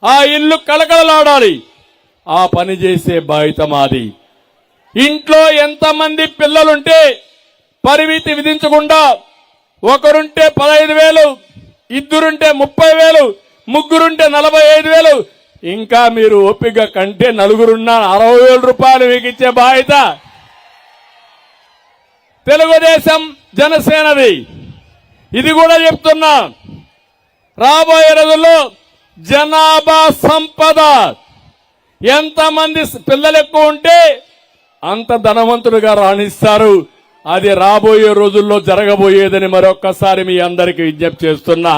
ఆ ఇల్లు కలకలలాడాలి, ఆ పని చేసే బాధ్యత మాది. ఇంట్లో ఎంతమంది పిల్లలుంటే పరిమితి విధించకుండా ఒకరుంటే 15,000, ఇద్దరుంటే 30,000, ముగ్గురుంటే 45,000, ఇంకా మీరు ఓపిక కంటే నలుగురున్న 60,000 రూపాయలు మీకు ఇచ్చే బాధ్యత తెలుగుదేశం జనసేనది. ఇది కూడా చెప్తున్నా, రాబోయే రోజుల్లో జనాభా సంపద ఎంతమంది పిల్లలు ఎక్కువ ఉంటే అంత ధనవంతుడుగా రాణిస్తారు. అది రాబోయే రోజుల్లో జరగబోయేదని మరొక్కసారి మీ అందరికీ విజ్ఞప్తి చేస్తున్నా.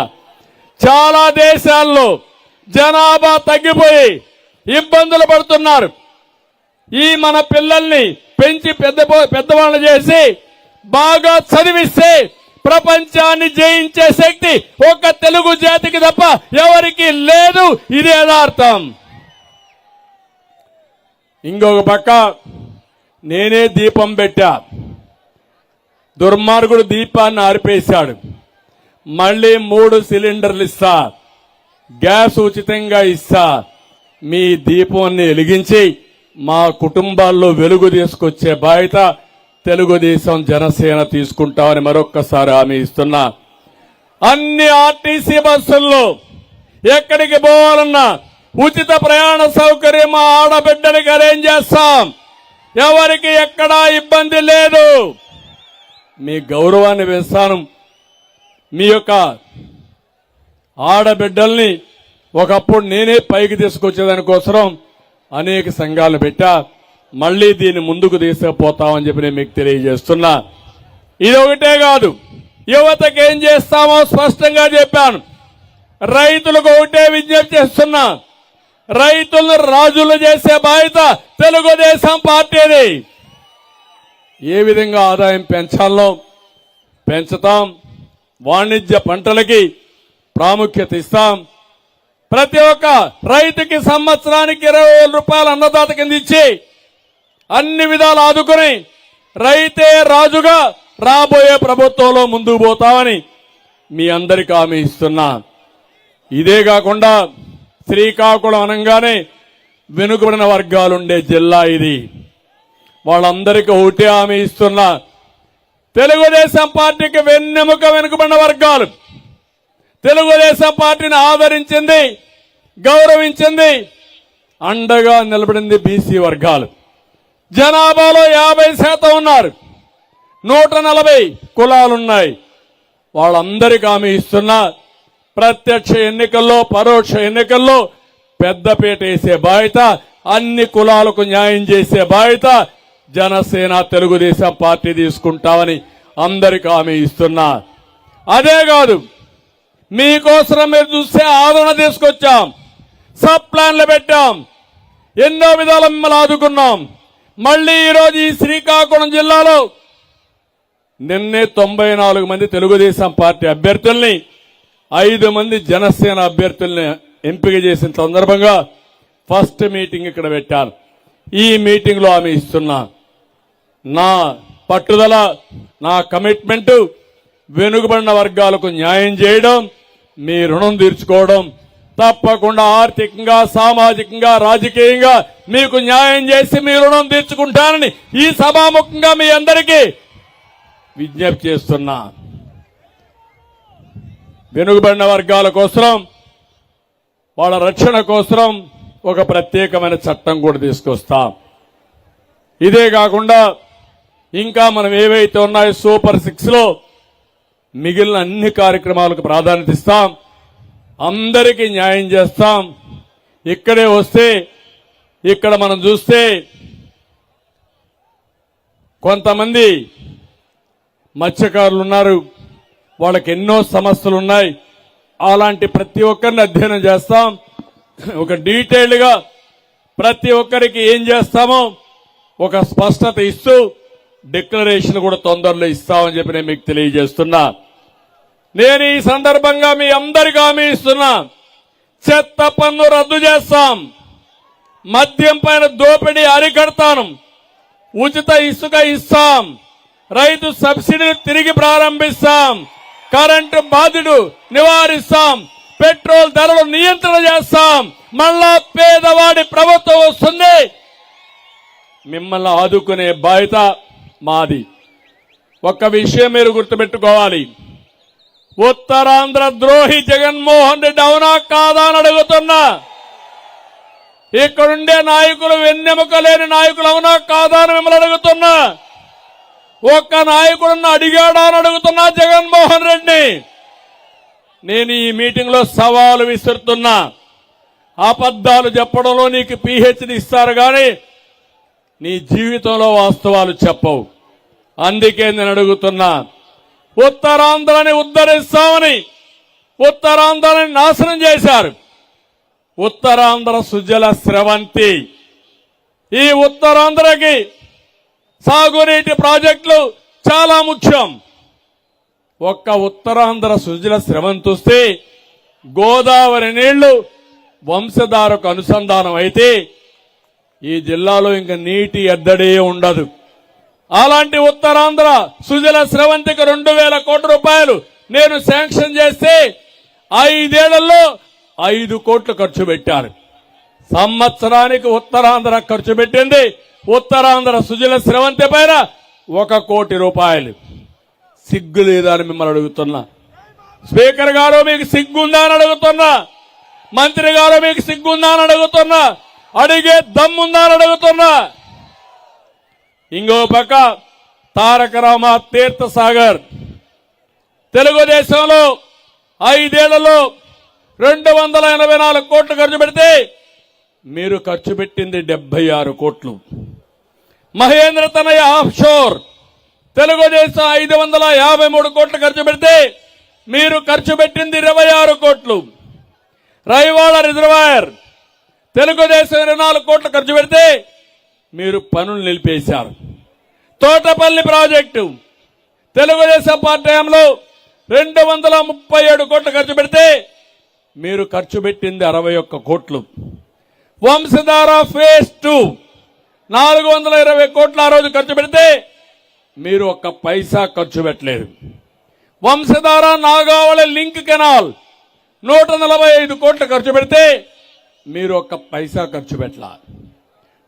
చాలా దేశాల్లో జనాభా తగ్గిపోయి ఇబ్బందులు పడుతున్నారు. ఈ మన పిల్లల్ని పెంచి పెద్దవాళ్ళు చేసి బాగా చదివిస్తే ప్రపంచాన్ని జయించే శక్తి ఒక్క తెలుగు జాతికి తప్ప ఎవరికి లేదు. ఇది యథార్థం. ఇంకొక పక్క నేనే దీపం పెట్టా, దుర్మార్గుడు దీపాన్ని ఆర్పేశాడు. మళ్ళీ 3 సిలిండర్లు ఇస్తా, గ్యాస్ ఉచితంగా ఇస్తా, మీ దీపాన్ని వెలిగించి మా కుటుంబాల్లో వెలుగు తీసుకొచ్చే బాధ్యత తెలుగుదేశం జనసేన తీసుకుంటామని మరొక్కసారి హామీ ఇస్తున్నా. అన్ని ఆర్టీసీ బస్సుల్లో ఎక్కడికి పోవాలన్నా ఉచిత ప్రయాణ సౌకర్యం మా ఆడబిడ్డలకి అరేంజ్ చేస్తాం. ఎవరికి ఎక్కడా ఇబ్బంది లేదు. మీ గౌరవాన్ని పెంచుతాను. మీ యొక్క ఆడబిడ్డల్ని ఒకప్పుడు నేనే పైకి తీసుకొచ్చేదానికోసం అనేక సంఘాలు పెట్టా. మళ్లీ దీన్ని ముందుకు తీసుకుపోతామని చెప్పి నేను మీకు తెలియజేస్తున్నా. ఇది ఒకటే కాదు, యువతకి ఏం చేస్తామో స్పష్టంగా చెప్పాను. రైతులకు ఒకటే విజ్ఞప్తి చేస్తున్నా, రైతులను రాజులు చేసే బాధ్యత తెలుగుదేశం పార్టీది. ఏ విధంగా ఆదాయం పెంచాలో పెంచుతాం. వాణిజ్య పంటలకి ప్రాముఖ్యత ఇస్తాం. ప్రతి ఒక్క రైతుకి సంవత్సరానికి 20,000 రూపాయలు అన్నదాత కింద ఇచ్చి అన్ని విధాలు ఆదుకుని రైతే రాజుగా రాబోయే ప్రభుత్వంలో ముందుకు పోతామని మీ అందరికీ హామీ ఇస్తున్నా. ఇదే కాకుండా శ్రీకాకుళం అనగానే వెనుకబడిన వర్గాలుండే జిల్లా ఇది. వాళ్ళందరికీ ఒకటే హామీ ఇస్తున్నా, తెలుగుదేశం పార్టీకి వెన్నెముక వెనుకబడిన వర్గాలు, తెలుగుదేశం పార్టీని ఆదరించింది, గౌరవించింది, అండగా నిలబడింది బీసీ వర్గాలు. జనాభాలో 50% ఉన్నారు. 140 కులాలున్నాయి. వాళ్ళందరికీ హామీ ఇస్తున్నా, ప్రత్యక్ష ఎన్నికల్లో పరోక్ష ఎన్నికల్లో పెద్దపీట వేసే బాధ్యత, అన్ని కులాలకు న్యాయం చేసే బాధ్యత జనసేన తెలుగుదేశం పార్టీ తీసుకుంటామని అందరికీ హామీ ఇస్తున్నా. అదే కాదు, మీకోసం మీరు చూస్తే ఆదరణ తీసుకొచ్చాం, సబ్ ప్లాన్లు పెట్టాం, ఎన్నో విధాలు మిమ్మల్ని ఆదుకున్నాం. మళ్లీ ఈరోజు ఈ శ్రీకాకుళం జిల్లాలో నిన్నే 94 మంది తెలుగుదేశం పార్టీ అభ్యర్థుల్ని 5 మంది జనసేన అభ్యర్థుల్ని ఎంపిక చేసిన సందర్భంగా ఫస్ట్ మీటింగ్ ఇక్కడ పెట్టాను. ఈ మీటింగ్ లో హామీ ఇస్తున్నా, నా పట్టుదల, నా కమిట్మెంట్ వెనుకబడిన వర్గాలకు న్యాయం చేయడం, మీ రుణం తీర్చుకోవడం, తప్పకుండా ఆర్థికంగా సామాజికంగా రాజకీయంగా మీకు న్యాయం చేసి మీ రుణం తీర్చుకుంటానని ఈ సభాముఖంగా మీ అందరికీ విజ్ఞప్తి చేస్తున్నా. వెనుకబడిన వర్గాల కోసం, వాళ్ళ రక్షణ కోసం ఒక ప్రత్యేకమైన చట్టం కూడా తీసుకొస్తాం. ఇదే కాకుండా ఇంకా మనం ఏవైతే ఉన్నాయో సూపర్ 6 లో మిగిలిన అన్ని కార్యక్రమాలకు ప్రాధాన్యత ఇస్తాం. అందరికీ న్యాయం చేస్తాం. ఇక్కడే వస్తే ఇక్కడ మనం చూస్తే కొంతమంది మత్స్యకారులు ఉన్నారు, వాళ్ళకి ఎన్నో సమస్యలు ఉన్నాయి. అలాంటి ప్రతి ఒక్కరిని అధ్యయనం చేస్తాం. ఒక డీటెయిల్డ్ గా ప్రతి ఒక్కరికి ఏం చేస్తామో ఒక స్పష్టత ఇస్తూ డిక్లరేషన్ కూడా తొందరలో ఇస్తామని చెప్పి నేను మీకు తెలియజేస్తున్నా. నేను ఈ సందర్భంగా మీ అందరికీ హామీ ఇస్తున్నా, చెత్త పన్ను రద్దు చేస్తాం, మద్యం పైన దోపిడీ అరికడతాను, ఉచిత ఇసుక ఇస్తాం, రైతు సబ్సిడీని తిరిగి ప్రారంభిస్తాం, కరెంటు బాధ్యుడు నివారిస్తాం, పెట్రోల్ ధరలు నియంత్రణ చేస్తాం. మళ్ళా పేదవాడి ప్రభుత్వం వస్తుంది. మిమ్మల్ని ఆదుకునే బాధ్యత మాది. ఒక్క విషయం మీరు గుర్తుపెట్టుకోవాలి, ఉత్తరాంధ్ర ద్రోహి జగన్మోహన్ రెడ్డి అవునా కాదా అని అడుగుతున్నా. ఇక్కడుండే నాయకులు వెన్నెముక లేని నాయకులు అవునా కాదా అని మిమ్మల్ని అడుగుతున్నా. ఒక్క నాయకుడున్న అడిగాడా అని అడుగుతున్నా జగన్మోహన్ రెడ్డి. నేను ఈ మీటింగ్ లో సవాలు విసురుతున్నా. అబద్దాలు చెప్పడంలో నీకు పిహెచ్డి ఇస్తారు కానీ నీ జీవితంలో వాస్తవాలు చెప్పవు. అందుకే నేను అడుగుతున్నా, ఉత్తరాంధ్రని ఉద్ధరిస్తామని ఉత్తరాంధ్రని నాశనం చేశారు. ఉత్తరాంధ్ర సుజల స్రవంతి. ఈ ఉత్తరాంధ్రకి సాగునీటి ప్రాజెక్టులు చాలా ముఖ్యం. ఒక్క ఉత్తరాంధ్ర సుజల స్రవంతిస్తే గోదావరి నీళ్లు వంశధారకు అనుసంధానం అయితే ఈ జిల్లాలో ఇంకా నీటి ఎద్దడే ఉండదు. అలాంటి ఉత్తరాంధ్ర సుజల స్రవంతికి 2,000 కోట్ల రూపాయలు నేను శాంక్షన్ చేస్తే 5 ఏళ్లలో 5 కోట్లు ఖర్చు పెట్టారు. సంవత్సరానికి ఉత్తరాంధ్ర ఖర్చు పెట్టింది ఉత్తరాంధ్ర సుజల స్రవంతి పైన 1 కోటి రూపాయలు. సిగ్గు లేదా అని మిమ్మల్ని అడుగుతున్నా. స్పీకర్ గారు మీకు సిగ్గుందా అని అడుగుతున్నా. మంత్రి గారు మీకు సిగ్గుందా అని అడుగుతున్నా. అడిగే దమ్ముందా అని అడుగుతున్నా. ఇంకో పక్క తారక రామ తీర్థ సాగర్ తెలుగుదేశంలో 5 ఏళ్లలో 284 కోట్లు ఖర్చు పెడితే మీరు ఖర్చు పెట్టింది 76 కోట్లు. మహేంద్ర తనయ ఆఫ్షోర్ తెలుగుదేశం 553 కోట్లు ఖర్చు పెడితే మీరు ఖర్చు పెట్టింది 26 కోట్లు. రైవాడ రిజర్వాయర్ తెలుగుదేశం 24 కోట్లు ఖర్చు పెడితే మీరు పనులు నిలిపేశారు. తోటపల్లి ప్రాజెక్టు తెలుగుదేశం పార్టీ హయాంలో 237 కోట్లు ఖర్చు పెడితే మీరు ఖర్చు పెట్టింది 61 కోట్లు. వంశధార ఫేజ్ 2 420 కోట్లు ఆ రోజు ఖర్చు పెడితే మీరు 1 పైసా ఖర్చు పెట్టలేదు. వంశధార నాగావళి లింక్ కెనాల్ 145 కోట్లు ఖర్చు పెడితే మీరు 1 పైసా ఖర్చు పెట్టలా.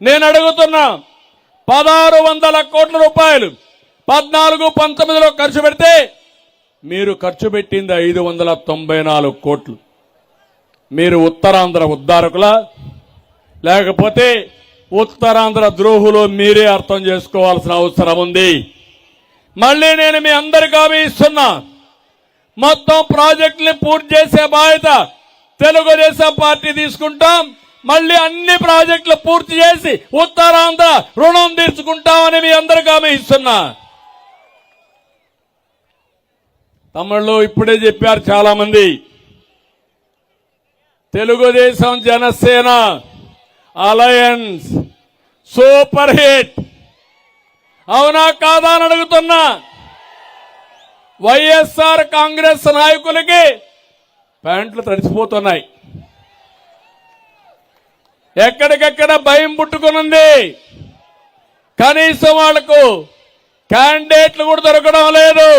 నేను అడుగుతున్నా 1600 కోట్ల రూపాయలు 14-19లో ఖర్చు పెడితే మీరు ఖర్చు పెట్టింది 594 కోట్లు. మీరు ఉత్తరాంధ్ర ఉద్ధారకుల లేకపోతే ఉత్తరాంధ్ర ద్రోహులు మీరే అర్థం చేసుకోవాల్సిన అవసరం ఉంది. మళ్ళీ నేను మీ అందరికీ హామీ ఇస్తున్నా, మొత్తం ప్రాజెక్టుని పూర్తి చేసే బాధ్యత తెలుగుదేశం పార్టీ తీసుకుంటాం. మళ్ళీ అన్ని ప్రాజెక్టులు పూర్తి చేసి ఉత్తరాంధ్ర రుణం తీర్చుకుంటామని మీ అందరికీ హామీ ఇస్తున్నా. తమిళలో ఇప్పుడే చెప్పారు చాలా మంది, Telugu Desam Janasena alliance super hit అవునా కాదా అని అడుగుతున్నా. వైఎస్ఆర్ కాంగ్రెస్ నాయకులకి ప్యాంట్లు తడిసిపోతున్నాయి. ఎక్కడికెక్కడ భయం పుట్టుకునుంది. కనీసం వాళ్లకు క్యాండిడేట్లు కూడా దొరకడం లేదు.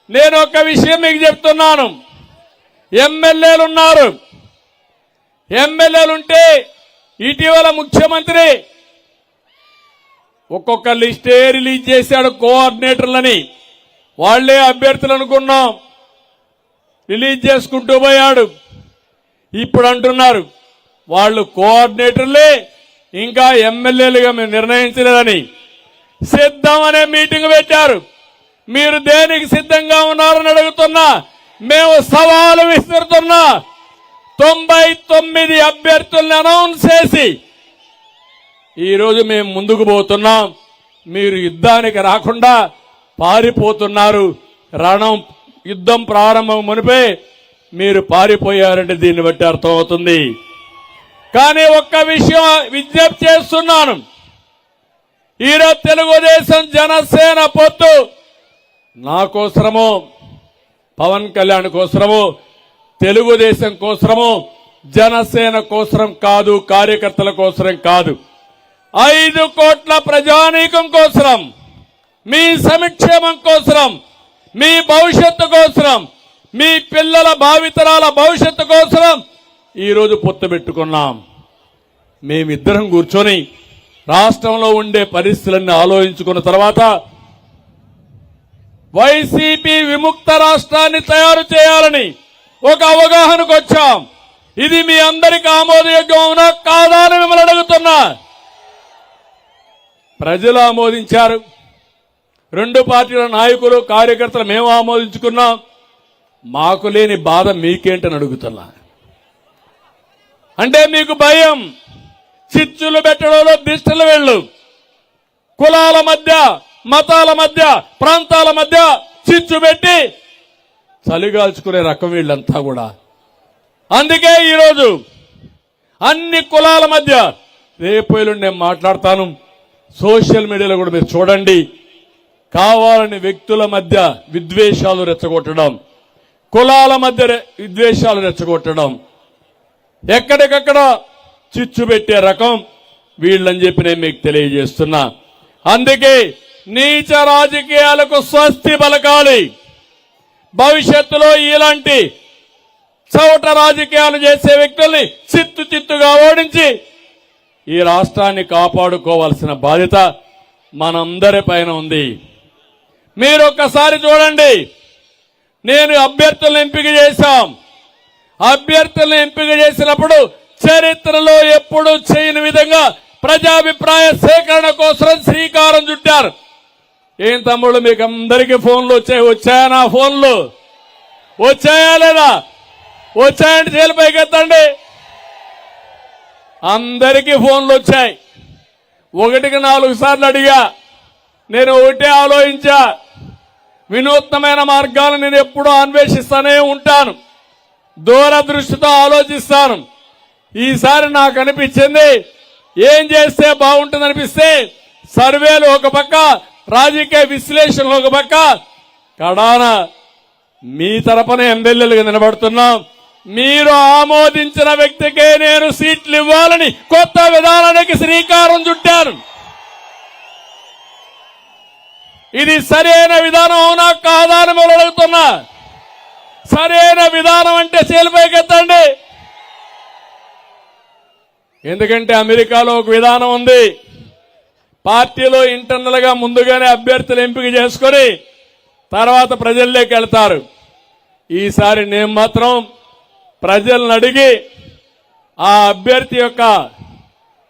నేను ఒక విషయం మీకు చెప్తున్నాను, ఎమ్మెల్యేలున్నారు. ఎమ్మెల్యేలుంటే ఇటీవల ముఖ్యమంత్రి ఒక్కొక్క లిస్టే రిలీజ్ చేశాడు కోఆర్డినేటర్లని. వాళ్లే అభ్యర్థులు అనుకున్నాం, రిలీజ్ చేసుకుంటూ పోయాడు. ఇప్పుడు అంటున్నారు వాళ్ళు కోఆర్డినేటర్లే, ఇంకా ఎమ్మెల్యేలుగా మేము నిర్ణయించలేదని. సిద్ధం అనే మీటింగ్ పెట్టారు. మీరు దేనికి సిద్ధంగా ఉన్నారని అడుగుతున్నా. మేము సవాలు విసురుతున్నా. 99 అభ్యర్థుల్ని అనౌన్స్ చేసి ఈరోజు మేము ముందుకు పోతున్నాం. మీరు యుద్ధానికి రాకుండా పారిపోతున్నారు. యుద్ధం ప్రారంభం మునిపే మీరు పారిపోయారంటే దీన్ని బట్టి అర్థమవుతుంది. కానీ ఒక్క విషయం విజ్ఞప్తి చేస్తున్నాను, ఈరోజు తెలుగుదేశం జనసేన పొత్తు నా కోసరమో పవన్ కళ్యాణ్ కోసరమో తెలుగుదేశం కోసరమో జనసేన కోసరం కాదు, కార్యకర్తల కోసరం కాదు, 5 కోట్ల ప్రజానీకం కోసరం, మీ సంక్షేమం కోసరం, మీ భవిష్యత్తు కోసరం, మీ పిల్లల భావితరాల భవిష్యత్తు కోసరం ఈరోజు పొత్తు పెట్టుకున్నాం. మేమిద్దరం కూర్చొని రాష్ట్రంలో ఉండే పరిస్థితులన్నీ ఆలోచించుకున్న తర్వాత వైసీపీ విముక్త రాష్ట్రాన్ని తయారు చేయాలని ఒక అవగాహనకు వచ్చాం. ఇది మీ అందరికీ ఆమోదయోగ్యం అవునా కాదా అని మిమ్మల్ని అడుగుతున్నా. ప్రజలు ఆమోదించారు. 2 పార్టీల నాయకులు కార్యకర్తలు మేము ఆమోదించుకున్నాం. మాకు లేని బాధ మీకేంటని అడుగుతున్నా. అంటే మీకు భయం, చిచ్చులు పెట్టడంలో దిష్టలు వెళ్ళు, కులాల మధ్య, మతాల మధ్య, ప్రాంతాల మధ్య చిచ్చు పెట్టి చలిగాల్చుకునే రకం వీళ్ళంతా కూడా. అందుకే ఈరోజు అన్ని కులాల మధ్య రేపు నేను మాట్లాడతాను. సోషల్ మీడియాలో కూడా మీరు చూడండి, కావాలని వ్యక్తుల మధ్య విద్వేషాలు రెచ్చగొట్టడం, కులాల మధ్య విద్వేషాలు రెచ్చగొట్టడం, ఎక్కడికక్కడ చిచ్చు పెట్టే రకం వీళ్ళని చెప్పి నేను మీకు తెలియజేస్తున్నా. అందుకే నీచ రాజకీయాలకు స్వస్తి పలకాలి. భవిష్యత్తులో ఇలాంటి చౌట రాజకీయాలు చేసే వ్యక్తుల్ని చిత్తుగా ఓడించి ఈ రాష్ట్రాన్ని కాపాడుకోవాల్సిన బాధ్యత మనందరి పైన ఉంది. మీరు ఒక్కసారి చూడండి, నేను అభ్యర్థులను ఎంపిక చేశాం. అభ్యర్థులను ఎంపిక చేసినప్పుడు చరిత్రలో ఎప్పుడూ చేయని విధంగా ప్రజాభిప్రాయ సేకరణ కోసం శ్రీకారం చుట్టారు. ఏం తమ్ముళ్ళు, మీకు అందరికీ ఫోన్లు వచ్చాయా? నా ఫోన్లు వచ్చాయా లేదా? వచ్చాయంటే చేతులు పైకెత్తండి. అందరికీ ఫోన్లు వచ్చాయి. 1కి 4 సార్లు అడిగా. నేను ఒకటే ఆలోచించా, వినూత్నమైన మార్గాలను నేను ఎప్పుడూ అన్వేషిస్తూనే ఉంటాను, దూరదృష్టితో ఆలోచిస్తాను. ఈసారి నాకు అనిపించింది, ఏం చేస్తే బాగుంటుంది అనిపిస్తే సర్వేలు ఒక పక్క, రాజకీయ విశ్లేషణలు ఒక పక్క, కడాన మీ తరపున ఎమ్మెల్యేలుగా నిలబడుతున్నాం. మీరు ఆమోదించిన వ్యక్తికే నేను సీట్లు ఇవ్వాలని కొత్త విధానానికి శ్రీకారం చుట్టాను. ఇది సరైన విధానం అవునా కాదా అని మీరు అడుగుతున్నా. సరైన విధానం అంటే చేలిపైకెత్తండి. ఎందుకంటే అమెరికాలో ఒక విధానం ఉంది. పార్టీలో ఇంటర్నల్ గా ముందుగానే అభ్యర్థులు ఎంపిక చేసుకొని తర్వాత ప్రజల్లోకి వెళ్తారు. ఈసారి నేను మాత్రం ప్రజలను అడిగి ఆ అభ్యర్థి యొక్క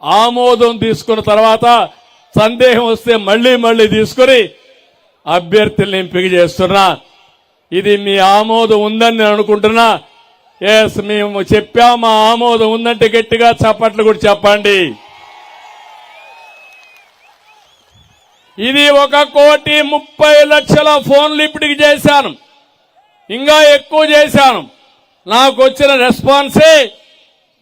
ఆమోదం తీసుకున్న తర్వాత సందేహం వస్తే మళ్లీ తీసుకుని అభ్యర్థులను ఎంపిక చేస్తున్నా. ఇది మీ ఆమోదం ఉందని నేను అనుకుంటున్నా. ఎస్, మేము చెప్పాం, మా ఆమోదం ఉందంటే గట్టిగా చప్పట్లు కూడా చెప్పండి. ఇది 1,30,00,000 ఫోన్లు ఇప్పటికి చేశాను, ఇంకా ఎక్కువ చేశాను. నాకు వచ్చిన రెస్పాన్సే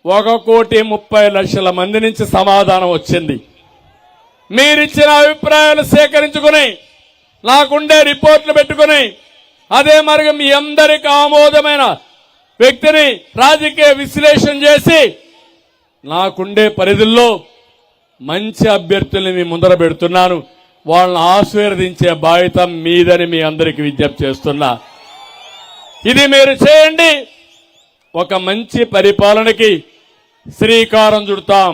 1,30,00,000 మంది నుంచి సమాధానం వచ్చింది. మీరిచ్చిన అభిప్రాయాలు సేకరించుకుని, నాకుండే రిపోర్ట్లు పెట్టుకుని, అదే మరి మీ అందరికి ఆమోదమైన వ్యక్తిని రాజకీయ విశ్లేషణ చేసి నాకుండే పరిధుల్లో మంచి అభ్యర్థుల్ని మీ ముందర పెడుతున్నాను. వాళ్ళని ఆశీర్వదించే బాధ్యత మీదని మీ అందరికీ విజ్ఞప్తి చేస్తున్నా. ఇది మీరు చేయండి, ఒక మంచి పరిపాలనకి శ్రీకారం చుడతాం.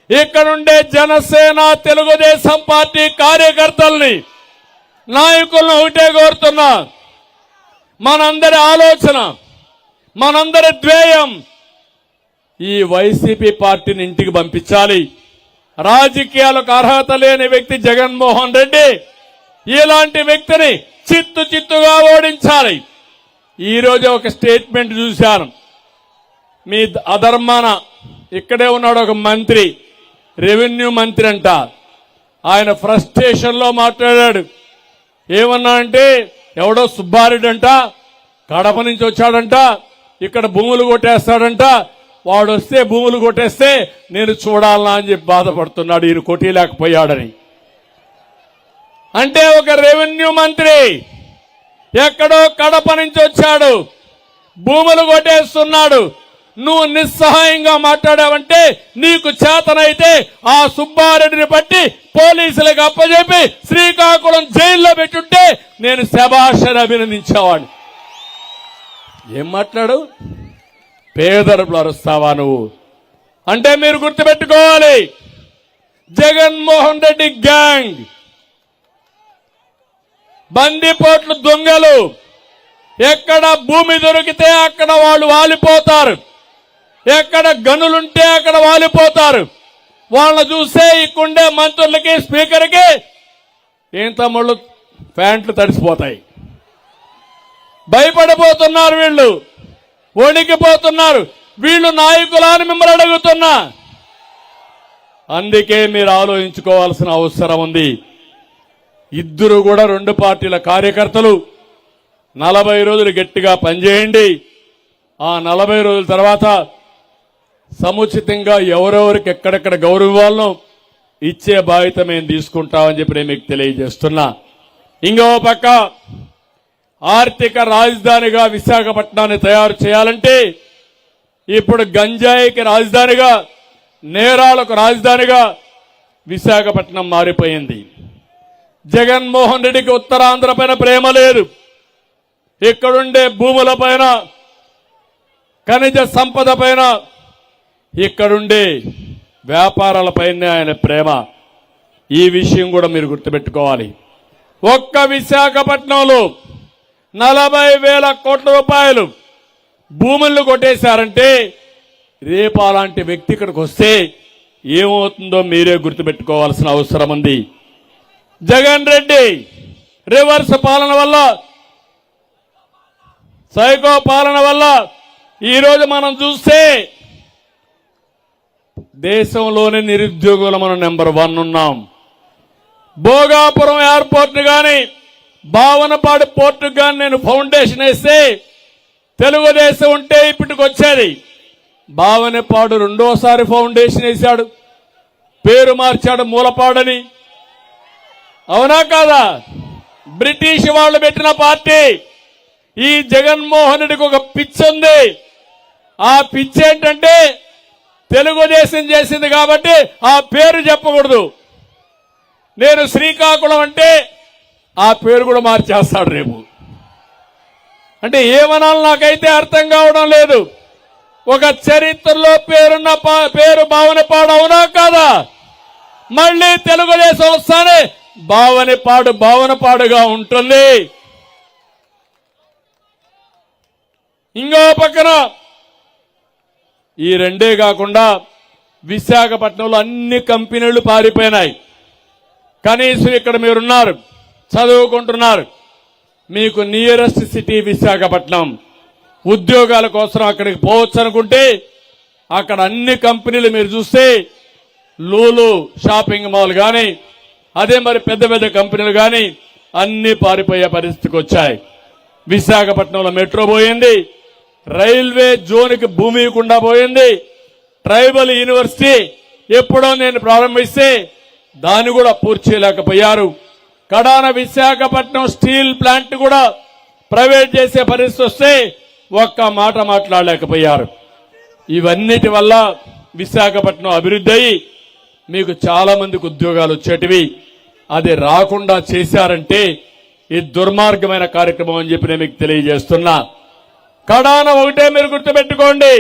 ఇక్కడుండే జనసేన, తెలుగుదేశం పార్టీ కార్యకర్తల్ని, నాయకులను ఒకటే కోరుతున్నా, మనందరి ఆలోచన, మనందరి ధ్యేయం ఈ వైసీపీ పార్టీని ఇంటికి పంపించాలి. రాజకీయాలకు అర్హత లేని వ్యక్తి జగన్మోహన్ రెడ్డి, ఇలాంటి వ్యక్తిని చిత్తుగా ఓడించాలి. ఈ రోజు ఒక స్టేట్మెంట్ చూశాను. మీ అధర్మాన ఇక్కడే ఉన్నాడు ఒక మంత్రి, రెవెన్యూ మంత్రి అంట. ఆయన ఫ్రస్ట్రేషన్ లో మాట్లాడాడు. ఏమన్నా అంటే, ఎవడో సుబ్బారెడ్డి అంట, కడప నుంచి వచ్చాడంట, ఇక్కడ భూములు కొట్టేస్తాడంట, వాడు వస్తే భూములు కొట్టేస్తే నేను చూడాలనా అని చెప్పి బాధపడుతున్నాడు, ఈయన కొట్టలేకపోయాడని. అంటే ఒక రెవెన్యూ మంత్రి ఎక్కడో కడప నుంచి వచ్చాడు, భూములు కొట్టేస్తున్నాడు. నువ్వు నిస్సహాయంగా మాట్లాడావంటే, నీకు చేతనైతే ఆ సుబ్బారెడ్డిని పట్టి పోలీసులకు అప్పచెప్పి శ్రీకాకుళం జైల్లో పెట్టుంటే నేను శభాషని అభినందించేవాడిని. ఏం మాట్లాడు? పేదరులు అరుస్తావా నువ్వు అంటే? మీరు గుర్తుపెట్టుకోవాలి, జగన్మోహన్ రెడ్డి గ్యాంగ్, బందిపోట్లు దొంగలు, ఎక్కడ భూమి దొరికితే అక్కడ వాళ్ళు వాలిపోతారు, ఎక్కడ గనులుంటే అక్కడ వాలిపోతారు. వాళ్ళని చూస్తే ఇక్కడుండే మంత్రులకి, స్పీకర్కి ఏం తమ్ముళ్ళు ప్యాంట్లు తడిసిపోతాయి. భయపడిపోతున్నారు, వీళ్ళు వణికిపోతున్నారు. వీళ్ళు నాయకులని మిమ్మల్ని అడుగుతున్నా. అందుకే మీరు ఆలోచించుకోవాల్సిన అవసరం ఉంది. ఇద్దరు కూడా, 2 పార్టీల కార్యకర్తలు 40 రోజులు గట్టిగా పనిచేయండి. ఆ 40 రోజుల తర్వాత సముచితంగా ఎవరెవరికి ఎక్కడెక్కడ గౌరవాలను ఇచ్చే బాధ్యత మేము తీసుకుంటామని చెప్పి నేను మీకు తెలియజేస్తున్నా. ఇంకో పక్క ఆర్థిక రాజధానిగా విశాఖపట్నాన్ని తయారు చేయాలంటే ఇప్పుడు గంజాయికి రాజధానిగా, నేరాలకు రాజధానిగా విశాఖపట్నం మారిపోయింది. జగన్మోహన్ రెడ్డికి ఉత్తరాంధ్ర పైన ప్రేమ లేదు. ఇక్కడుండే భూముల పైన, ఖనిజ సంపద పైన, ఇక్కడుండే వ్యాపారాలపైనే ఆయన ప్రేమ. ఈ విషయం కూడా మీరు గుర్తుపెట్టుకోవాలి. ఒక్క విశాఖపట్నంలో 40,000 కోట్ల రూపాయలు భూములను కొట్టేశారంటే రేపు అలాంటి వ్యక్తి ఇక్కడికి వస్తే ఏమవుతుందో మీరే గుర్తుపెట్టుకోవాల్సిన అవసరం ఉంది. జగన్ రెడ్డి రివర్స్ పాలన వల్ల, సైకో పాలన వల్ల ఈరోజు మనం చూస్తే దేశంలోని నిరుద్యోగులు మనం నెంబర్ 1 ఉన్నాం. భోగాపురం ఎయిర్పోర్ట్ గాని, భావనపాడు పోర్టు గాని నేను ఫౌండేషన్ వేస్తే తెలుగుదేశం ఉంటే ఇప్పటికి వచ్చేది. భావనపాడు రెండోసారి ఫౌండేషన్ వేశాడు, పేరు మార్చాడు మూలపాడని. అవునా కాదా? బ్రిటిష్ వాళ్ళు పెట్టిన పార్టీ. ఈ జగన్మోహన్ రెడ్డికి ఒక పిచ్చి ఉంది. ఆ పిచ్చి ఏంటంటే తెలుగుదేశం చేసింది కాబట్టి ఆ పేరు చెప్పకూడదు. నేను శ్రీకాకుళం అంటే ఆ పేరు కూడా మార్చేస్తాడు రేపు. అంటే ఏమనాలి నాకైతే అర్థం కావడం లేదు. ఒక చరిత్రలో పేరున్న పేరు భావనపాడు, అవునా కాదా? మళ్ళీ తెలుగుదేశం వస్తానే భావనపాడుగా ఉంటుంది. ఇంకో పక్కన ఈ రెండే కాకుండా విశాఖపట్నంలో అన్ని కంపెనీలు పారిపోయినాయి. కనీసం ఇక్కడ మీరున్నారు, చదువుకుంటున్నారు. మీకు నియరెస్ట్ సిటీ విశాఖపట్నం. ఉద్యోగాల కోసం అక్కడికి పోవచ్చు అనుకుంటే అక్కడ అన్ని కంపెనీలు మీరు చూస్తే లూలు షాపింగ్ మాల్ కానీ, అదే మరి పెద్ద పెద్ద కంపెనీలు కానీ అన్ని పారిపోయే పరిస్థితికి వచ్చాయి. విశాఖపట్నంలో మెట్రో పోయింది, రైల్వే జోన్కి భూమి ఇవ్వకుండా పోయింది. ట్రైబల్ యూనివర్సిటీ ఎప్పుడో నేను ప్రారంభిస్తే దాన్ని కూడా పూర్తి చేయలేకపోయారు. కడాన విశాఖపట్నం స్టీల్ ప్లాంట్ కూడా ప్రైవేట్ చేసే పరిస్థితి వస్తే ఒక్క మాట మాట్లాడలేకపోయారు. ఇవన్నిటి వల్ల విశాఖపట్నం అభివృద్ధి అయ్యి మీకు చాలా మందికి ఉద్యోగాలు వచ్చేటివి. అది రాకుండా చేశారంటే ఇది దుర్మార్గమైన కార్యక్రమం అని చెప్పి నేను మీకు తెలియజేస్తున్నా. కడాన ఒకటే మీరు గుర్తుపెట్టుకోండి,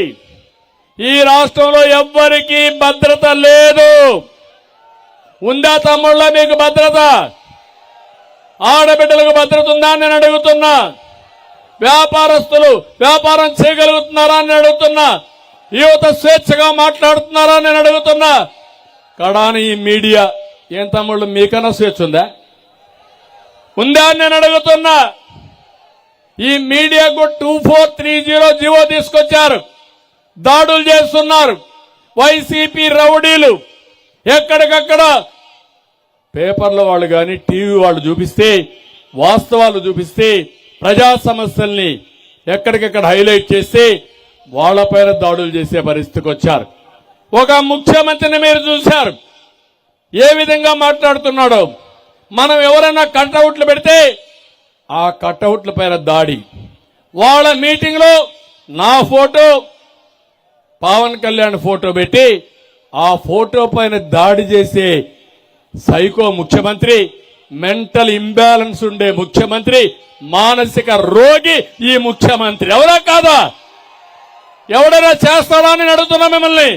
ఈ రాష్ట్రంలో ఎవ్వరికీ భద్రత లేదు. ఉందా తమ్ముళ్ళ మీకు భద్రత? ఆడబిడ్డలకు భద్రత ఉందా అని నేను అడుగుతున్నా. వ్యాపారస్తులు వ్యాపారం చేయగలుగుతున్నారా అని అడుగుతున్నా. యువత స్వేచ్ఛగా మాట్లాడుతున్నారా అని నేను అడుగుతున్నా. కడాని ఈ మీడియా ఏం తమ్ముళ్ళు మీకన్నా స్వేచ్ఛ ఉందా అని నేను అడుగుతున్నా. ఈ మీడియాకు 2430 జీవో తీసుకొచ్చారు, దాడులు చేస్తున్నారు. వైసీపీ రౌడీలు ఎక్కడికక్కడ పేపర్ల వాళ్ళు కానీ టీవీ వాళ్ళు చూపిస్తే, వాస్తవాలు చూపిస్తే, ప్రజా సమస్యల్ని ఎక్కడికక్కడ హైలైట్ చేస్తే వాళ్లపైన దాడులు చేసే పరిస్థితికి వచ్చారు. ఒక ముఖ్యమంత్రిని మీరు చూశారు ఏ విధంగా మాట్లాడుతున్నాడో. మనం ఎవరైనా కట్అవుట్లు పెడితే ఆ కట్అవుట్ల పైన దాడి. వాళ్ళ మీటింగ్ లో నా ఫోటో, పవన్ కళ్యాణ్ ఫోటో పెట్టి ఆ ఫోటో పైన దాడి చేసే సైకో ముఖ్యమంత్రి, మెంటల్ ఇంబ్యాలెన్స్ ఉండే ముఖ్యమంత్రి, మానసిక రోగి ఈ ముఖ్యమంత్రి. ఎవరా కాదా? ఎవడైనా చేస్తాడా అని అడుగుతున్నా మిమ్మల్ని.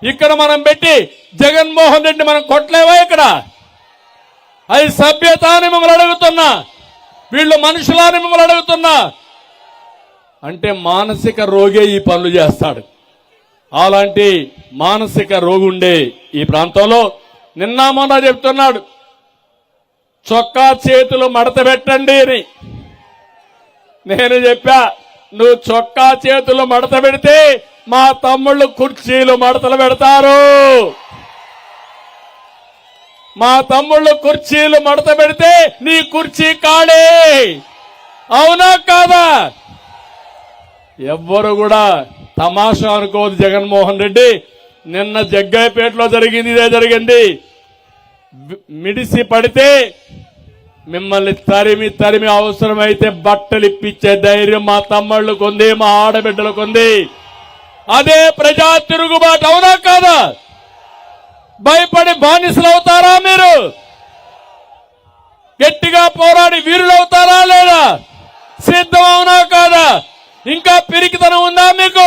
ఇక్కడ మనం పెట్టి జగన్మోహన్ రెడ్డి మనం కొట్టలేవా? ఇక్కడ అది సభ్యత అని మిమ్మల్ని అడుగుతున్నా. వీళ్ళు మనుషులని మిమ్మల్ని అడుగుతున్నా. అంటే మానసిక రోగే ఈ పనులు చేస్తాడు. అలాంటి మానసిక రోగి ఉండే ఈ ప్రాంతంలో నిన్న మొన్న చెప్తున్నాడు, చొక్కా చేతులు మడత పెట్టండి అని. నేను చెప్పా, నువ్వు చొక్కా చేతులు మడత పెడితే మా తమ్ముళ్ళు కుర్చీలు మడతలు పెడతారు. మా తమ్ముళ్ళు కుర్చీలు మడత పెడితే నీ కుర్చీ కాడే. అవునా కాదా? ఎవ్వరు కూడా తమాషా అనుకోదు. జగన్మోహన్ రెడ్డి నిన్న జగ్గయ్యపేటలో జరిగింది, ఇదే జరిగింది. మిడిసి పడితే మిమ్మల్ని తరిమి తరిమి అవసరమైతే బట్టలు ఇప్పించే ధైర్యం మా తమ్ముళ్ళకు ఉంది, మా ఆడబిడ్డలకు ఉంది. అదే ప్రజా తిరుగుబాటు అవునా కాదా? భయపడి బానిసలు అవుతారా మీరు? గట్టిగా పోరాడి వీరులు అవుతారా లేదా? సిద్ధం అవునా కాదా? ఇంకా పిరికితనం ఉందా మీకు?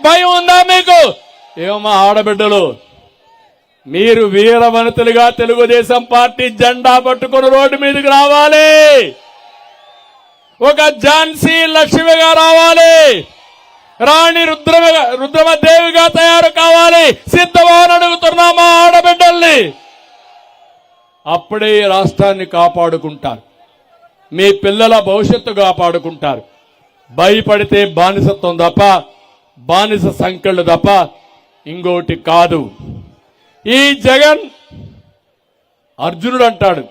భయం ఉందా మీకు? ఏమో ఆడబిడ్డలు, మీరు వీర వనితలుగా తెలుగుదేశం పార్టీ జెండా పట్టుకుని రోడ్డు మీదకి రావాలి. ఒక ఝాన్సీ లక్ష్మిగా రావాలి, రాణి రుద్రమదేవిగా తయారు కావాలి. సిద్ధమని అడుగుతున్నా మా ఆడబిడ్డల్ని. అప్పుడే ఈ రాష్ట్రాన్ని కాపాడుకుంటారు, మీ పిల్లల భవిష్యత్తు కాపాడుకుంటారు. భయపడితే బానిసత్వం తప్ప, బానిస సంఖ్యలు తప్ప ఇంకోటి కాదు. ఈ జగన్ అర్జునుడు అంటాడు.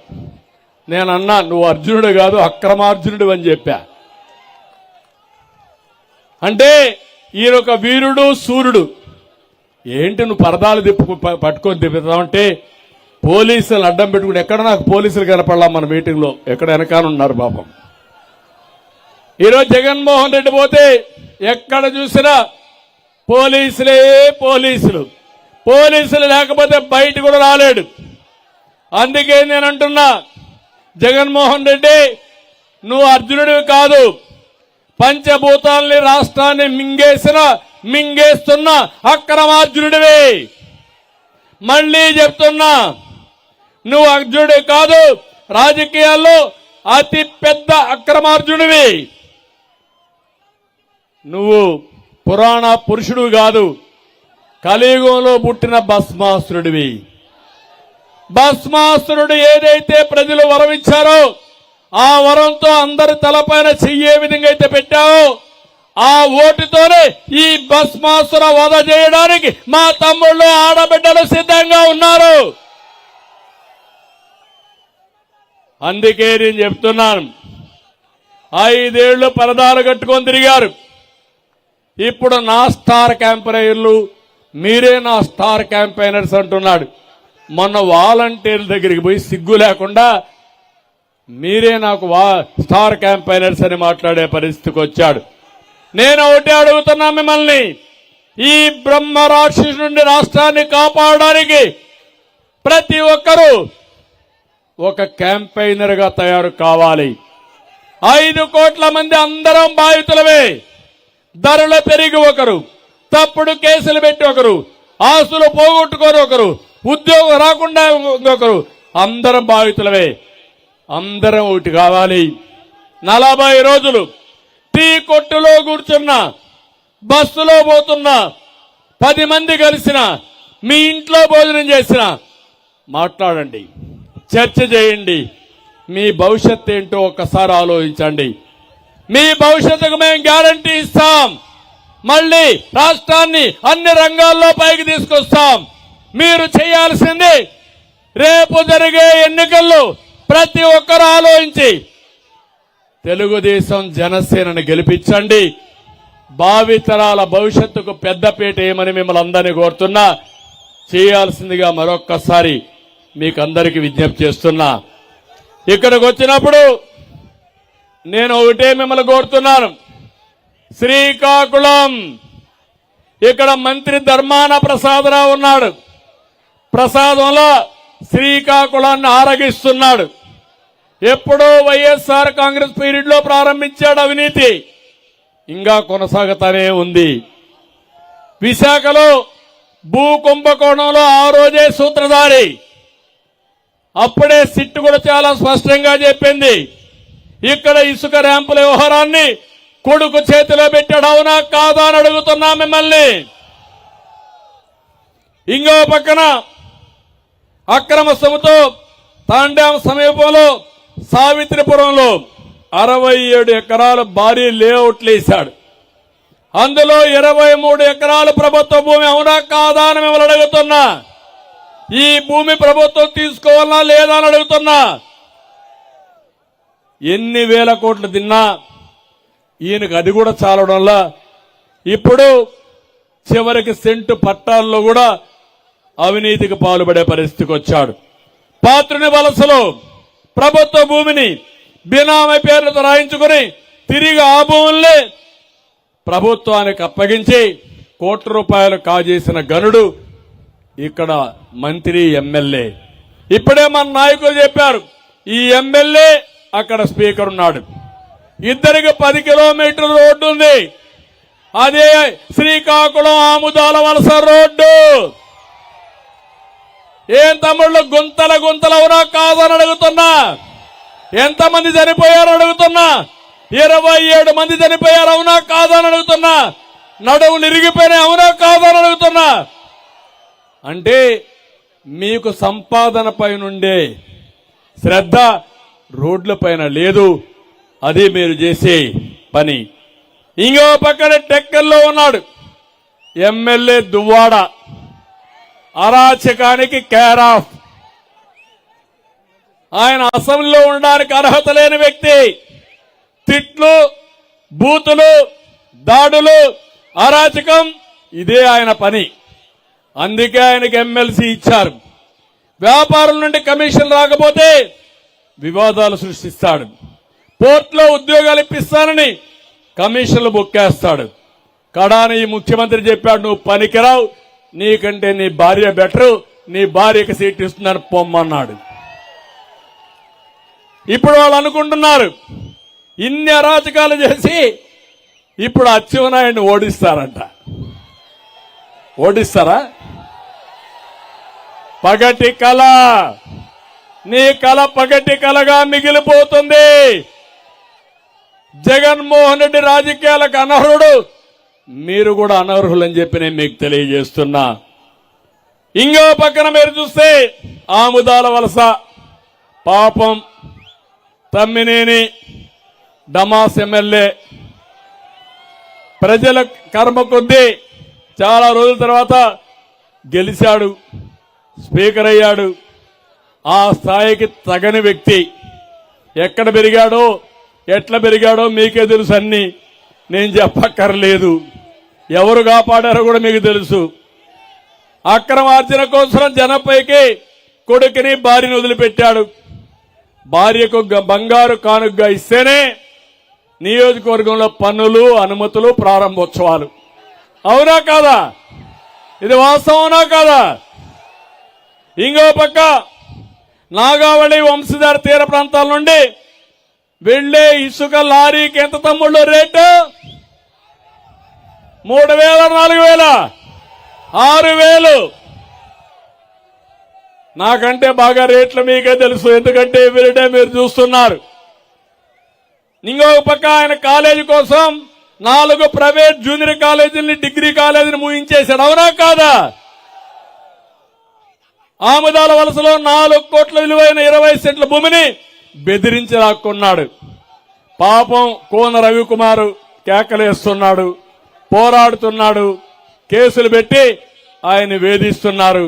నేనన్నా నువ్వు అర్జునుడు కాదు అక్రమార్జునుడు అని చెప్పా. అంటే ఈయనొక వీరుడు సూర్యుడు. ఏంటి నువ్వు పరదాలు పట్టుకొని తిప్పుతావంటే పోలీసులు అడ్డం పెట్టుకుని, ఎక్కడ నాకు పోలీసులు కనపడలా మన మీటింగ్లో, ఎక్కడ వెనకాలన్నారు పాపం. ఈరోజు జగన్మోహన్ రెడ్డి పోతే ఎక్కడ చూసినా పోలీసులే పోలీసులు. పోలీసులు లేకపోతే బయట కూడా రాలేడు. అందుకే నేను అంటున్నా, జగన్మోహన్ రెడ్డి నువ్వు అర్జునుడివి కాదు, పంచభూతాల్ని రాష్ట్రాన్ని మింగేస్తున్న అక్రమార్జునుడివి. మళ్ళీ చెప్తున్నా, నువ్వు అర్జునుడి కాదు, రాజకీయాల్లో అతి పెద్ద అక్రమార్జునుడివి. నువ్వు పురాణ పురుషుడు కాదు, కలియుగంలో పుట్టిన భస్మాసురుడివి. భస్మాసురుడు ఏదైతే ప్రజలు వరం ఇచ్చారో ఆ వరంతో అందరి తలపైన చెయ్యే విధంగా అయితే పెట్టావో ఆ ఓటుతోనే ఈ భస్మాసుర వధ చేయడానికి మా తమ్ముళ్ళు ఆడబిడ్డలు సిద్ధంగా ఉన్నారు. అందుకే నేను చెప్తున్నాను, 5 ఏళ్లు పరదాలు కట్టుకొని తిరిగారు. ఇప్పుడు నా స్టార్ క్యాంపెయినర్లు, మీరే నా స్టార్ క్యాంపెయినర్స్ అంటున్నాడు. మొన్న వాలంటీర్ల దగ్గరికి పోయి సిగ్గు లేకుండా మీరే నాకు స్టార్ క్యాంపెయినర్స్ అని మాట్లాడే పరిస్థితికి వచ్చాడు. నేను ఒకటే అడుగుతున్నా మిమ్మల్ని, ఈ బ్రహ్మ రాక్షసు నుండి రాష్ట్రాన్ని కాపాడడానికి ప్రతి ఒక్కరూ ఒక క్యాంపెయినర్ గా తయారు కావాలి. 5 కోట్ల మంది అందరం బాధితులమే. ధరలు పెరిగి ఒకరు, తప్పుడు కేసులు పెట్టి ఒకరు, ఆస్తులు పోగొట్టుకొని ఒకరు, ఉద్యోగం రాకుండా ఇంకొకరు, అందరం బాధితులమే. అందరం ఒకటి కావాలి. 40 రోజులు టీ కొట్టులో కూర్చున్నా, బస్సులో పోతున్నా, 10 మంది కలిసిన, మీ ఇంట్లో భోజనం చేసిన, మాట్లాడండి, చర్చ చేయండి. మీ భవిష్యత్తు ఏంటో ఒక్కసారి ఆలోచించండి. మీ భవిష్యత్తుకు మేము గ్యారంటీ ఇస్తాం. మళ్ళీ రాష్ట్రాన్ని అన్ని రంగాల్లో పైకి తీసుకొస్తాం. మీరు చేయాల్సింది రేపు జరిగే ఎన్నికల్లో ప్రతి ఒక్కరూ ఆలోచించి తెలుగుదేశం జనసేనను గెలిపించండి. భావితరాల భవిష్యత్తుకు పెద్దపీట ఏమని మిమ్మల్ని అందరినీ కోరుతున్నా. చేయాల్సిందిగా మరొక్కసారి మీకు అందరికీ విజ్ఞప్తి చేస్తున్నా. ఇక్కడికి వచ్చినప్పుడు నేను ఒకటే మిమ్మల్ని కోరుతున్నాను. శ్రీకాకుళం, ఇక్కడ మంత్రి ధర్మాన ప్రసాదరావు ఉన్నాడు. ప్రసాదంలో శ్రీకాకుళాన్ని ఆరగిస్తున్నాడు. ఎప్పుడో వైఎస్ఆర్ కాంగ్రెస్ పీరియడ్ లో ప్రారంభించాడు అవినీతి, ఇంకా కొనసాగుతానే ఉంది. విశాఖలో భూ కుంభకోణంలో ఆ రోజే సూత్రధారి. అప్పుడే సిట్టు కూడా చాలా స్పష్టంగా చెప్పింది. ఇక్కడ ఇసుక ర్యాంపుల వ్యవహారాన్ని కొడుకు చేతిలో పెట్టాడు, అవునా కాదా అని అడుగుతున్నా మిమ్మల్ని. ఇంకో పక్కన అక్రమ సొమ్ముతో తాండాం సమీపంలో సావిత్రిపురంలో 67 ఎకరాల భారీ లేఅవుట్లు వేశాడు. అందులో 23 ఎకరాల ప్రభుత్వ భూమి, అవునా కాదా అని మిమ్మల్ని అడుగుతున్నా. ఈ భూమి ప్రభుత్వం తీసుకోవాలా లేదా అని అడుగుతున్నా. ఎన్ని వేల కోట్లు తిన్నా ఈయనకు అది కూడా చాలడంలా ఇప్పుడు చివరికి సెంటు పట్టాల్లో కూడా అవినీతికి పాల్పడే పరిస్థితికి వచ్చాడు. పాత్రుని వలసలో ప్రభుత్వ భూమిని బినామీ పేర్లతో రాయించుకుని తిరిగి ఆ భూముల్ని ప్రభుత్వానికి అప్పగించి ₹1 కాజేసిన గనుడు ఇక్కడ మంత్రి ఎమ్మెల్యే. ఇప్పుడే మన నాయకులు చెప్పారు, ఈ ఎమ్మెల్యే అక్కడ స్పీకర్ ఉన్నాడు. ఇద్దరికి 10 కిలోమీటర్ల రోడ్డు ఉంది. అదే శ్రీకాకుళం ఆముదాల వలస రోడ్డు. ఏం తమ్ముళ్ళు, గుంతలు అవునా కాదని అడుగుతున్నా. ఎంతమంది చనిపోయారు అడుగుతున్నా. 27 మంది చనిపోయారు, అవునా కాదని అడుగుతున్నా. నడువులు ఇరిగిపోయినాయి, అవునా కాదని అడుగుతున్నా. అంటే మీకు సంపాదన పైనుండే శ్రద్ధ రోడ్ల పైన లేదు. అది మీరు చేసే పని. ఇంకో పక్కన టెక్కల్లో ఉన్నాడు ఎమ్మెల్యే దువ్వాడ. అరాచకానికి కేర్ ఆఫ్. ఆయన అసెంబ్లీలో ఉండడానికి అర్హత లేని వ్యక్తి. తిట్లు, బూతులు, దాడులు, అరాచకం ఇదే ఆయన పని. అందుకే ఆయనకి ఎమ్మెల్సీ ఇచ్చారు. వ్యాపారం నుండి కమిషన్ రాకపోతే వివాదాలు సృష్టిస్తాడు. పోర్టులో ఉద్యోగాలు ఇప్పిస్తానని కమిషన్లు బొక్కేస్తాడు. కడాని ఈ ముఖ్యమంత్రి చెప్పాడు, నువ్వు పనికిరావు, నీకంటే నీ భార్య బెటరు, నీ భార్యకి సీట్ ఇస్తుందని పొమ్మన్నాడు. ఇప్పుడు వాళ్ళు అనుకుంటున్నారు ఇన్ని అరాచకాలు చేసి ఇప్పుడు అచ్చెన్నాయుడిని ఓడిస్తారంట. ఓడిస్తారా? పగటి కళ, నీ కళ పగటి కళగా మిగిలిపోతుంది. జగన్మోహన్ రెడ్డి రాజకీయాలకు అనర్హుడు, మీరు కూడా అనర్హులని చెప్పి నేను మీకు తెలియజేస్తున్నా. ఇంకో పక్కన మీరు చూస్తే ఆముదాల వలస పాపం తమ్మినేని డమాస్ ఎమ్మెల్యే ప్రజల కర్మ కొద్దీ చాలా రోజుల తర్వాత గెలిచాడు, స్పీకర్ అయ్యాడు. ఆ స్థాయికి తగని వ్యక్తి. ఎక్కడ పెరిగాడో ఎట్లా పెరిగాడో మీకే తెలుసు. అన్ని నేను చెప్పక్కర్లేదు. ఎవరు కాపాడారో కూడా మీకు తెలుసు. అక్రమార్జన కోసం జనంపైకి కొడుకుని భార్యను వదిలిపెట్టాడు. భార్యకు బంగారు కానుకగా ఇస్తేనే నియోజకవర్గంలో పన్నులు, అనుమతులు, ప్రారంభోత్సవాలు. అవునా కాదా? ఇది వాస్తవనా కాదా? ఇంకో పక్క నాగావళి వంశధార తీర ప్రాంతాల నుండి వెళ్లే ఇసుక లారీకి ఎంత తమ్ముళ్ళు రేటు? 3,000, 4,000, 6,000. నాకంటే బాగా రేట్లు మీకే తెలుసు, ఎందుకంటే ఎవ్రీడే మీరు చూస్తున్నారు. ఇంకొక పక్క ఆయన కాలేజీ కోసం 4 ప్రైవేట్ జూనియర్ కాలేజీని, డిగ్రీ కాలేజీని మూయించేశాడు. అవునా కాదా? ఆముదాల వలసలో 4 కోట్ల విలువైన 20 సెంట్ల భూమిని బెదిరించి లాక్కున్నాడు. పాపం కోన రవికుమార్ కేకలేస్తున్నాడు, పోరాడుతున్నాడు. కేసులు పెట్టి ఆయన వేధిస్తున్నారు.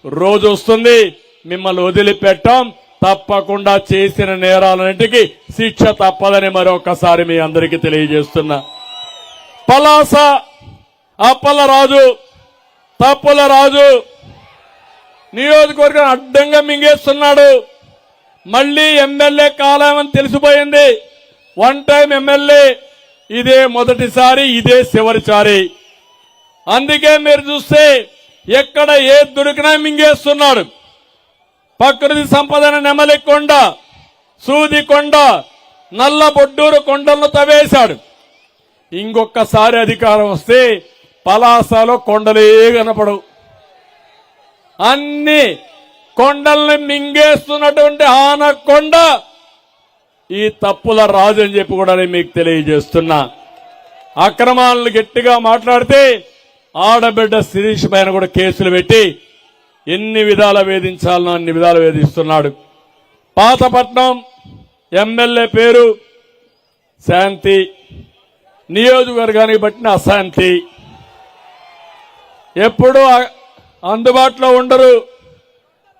రోజు వస్తుంది, మిమ్మల్ని వదిలిపెట్టాం, తప్పకుండా చేసిన నేరాలన్నింటికి శిక్ష తప్పదని మరొకసారి మీ అందరికీ తెలియజేస్తున్నా. పలాస అప్పలరాజు, తప్పుల రాజు నియోజకవర్గం అడ్డంగా మింగేస్తున్నాడు. మళ్లీ ఎమ్మెల్యే కాలమని తెలిసిపోయింది. 1 టైం ఎమ్మెల్యే, ఇదే మొదటిసారి, ఇదే చివరిసారి. అందుకే మీరు చూస్తే ఎక్కడ ఏది దొరికినా మింగేస్తున్నాడు. ప్రకృతి సంపదన నెమలికొండ, సూదికొండ, నల్ల బొడ్డూరు కొండలను తవ్వేశాడు. ఇంకొకసారి అధికారం వస్తే పలాసలో కొండలే కనపడవు. అన్ని కొండల్ని మింగేస్తున్నటువంటి ఆనకొండ ఈ తప్పుల రాజు అని చెప్పి కూడా నేను మీకు తెలియజేస్తున్నా. అక్రమాలను గట్టిగా మాట్లాడితే ఆడబిడ్డ శిరీష్ పైన కూడా కేసులు పెట్టి ఎన్ని విధాలు వేధించాలనో అన్ని విధాలు వేధిస్తున్నాడు. పాతపట్నం ఎమ్మెల్యే పేరు శాంతి, నియోజకవర్గానికి పట్టిన అశాంతి. ఎప్పుడూ అందుబాటులో ఉండరు.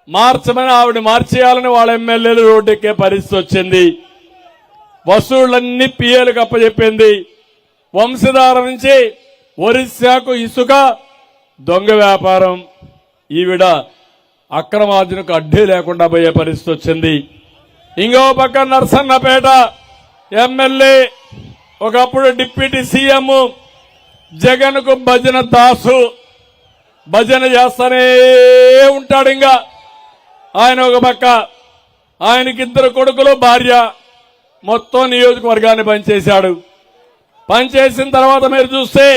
మార్చమని ఆవిడ మార్చేయాలని వాళ్ళ ఎమ్మెల్యేలు రోడ్డెక్కే పరిస్థితి వచ్చింది. వసూళ్లన్నీ పిఏలకు అప్పచెప్పింది. వంశధార నుంచి ఒరిస్సాకు ఇసుక, దొంగ వ్యాపారం. ఈవిడ అక్రమార్జనకు అడ్డే లేకుండా పోయే పరిస్థితి వచ్చింది. ఇంకో పక్క నర్సన్నపేట ఎమ్మెల్యే ఒకప్పుడు డిప్యూటీ సీఎం జగన్ కు భజన దాసు, భజన చేస్తానే ఉంటాడు. ఇంకా ఆయన ఒక పక్క, ఆయనకి 2 కొడుకులు భార్య, మొత్తం నియోజకవర్గాన్ని పనిచేశాడు. పనిచేసిన తర్వాత మీరు చూస్తే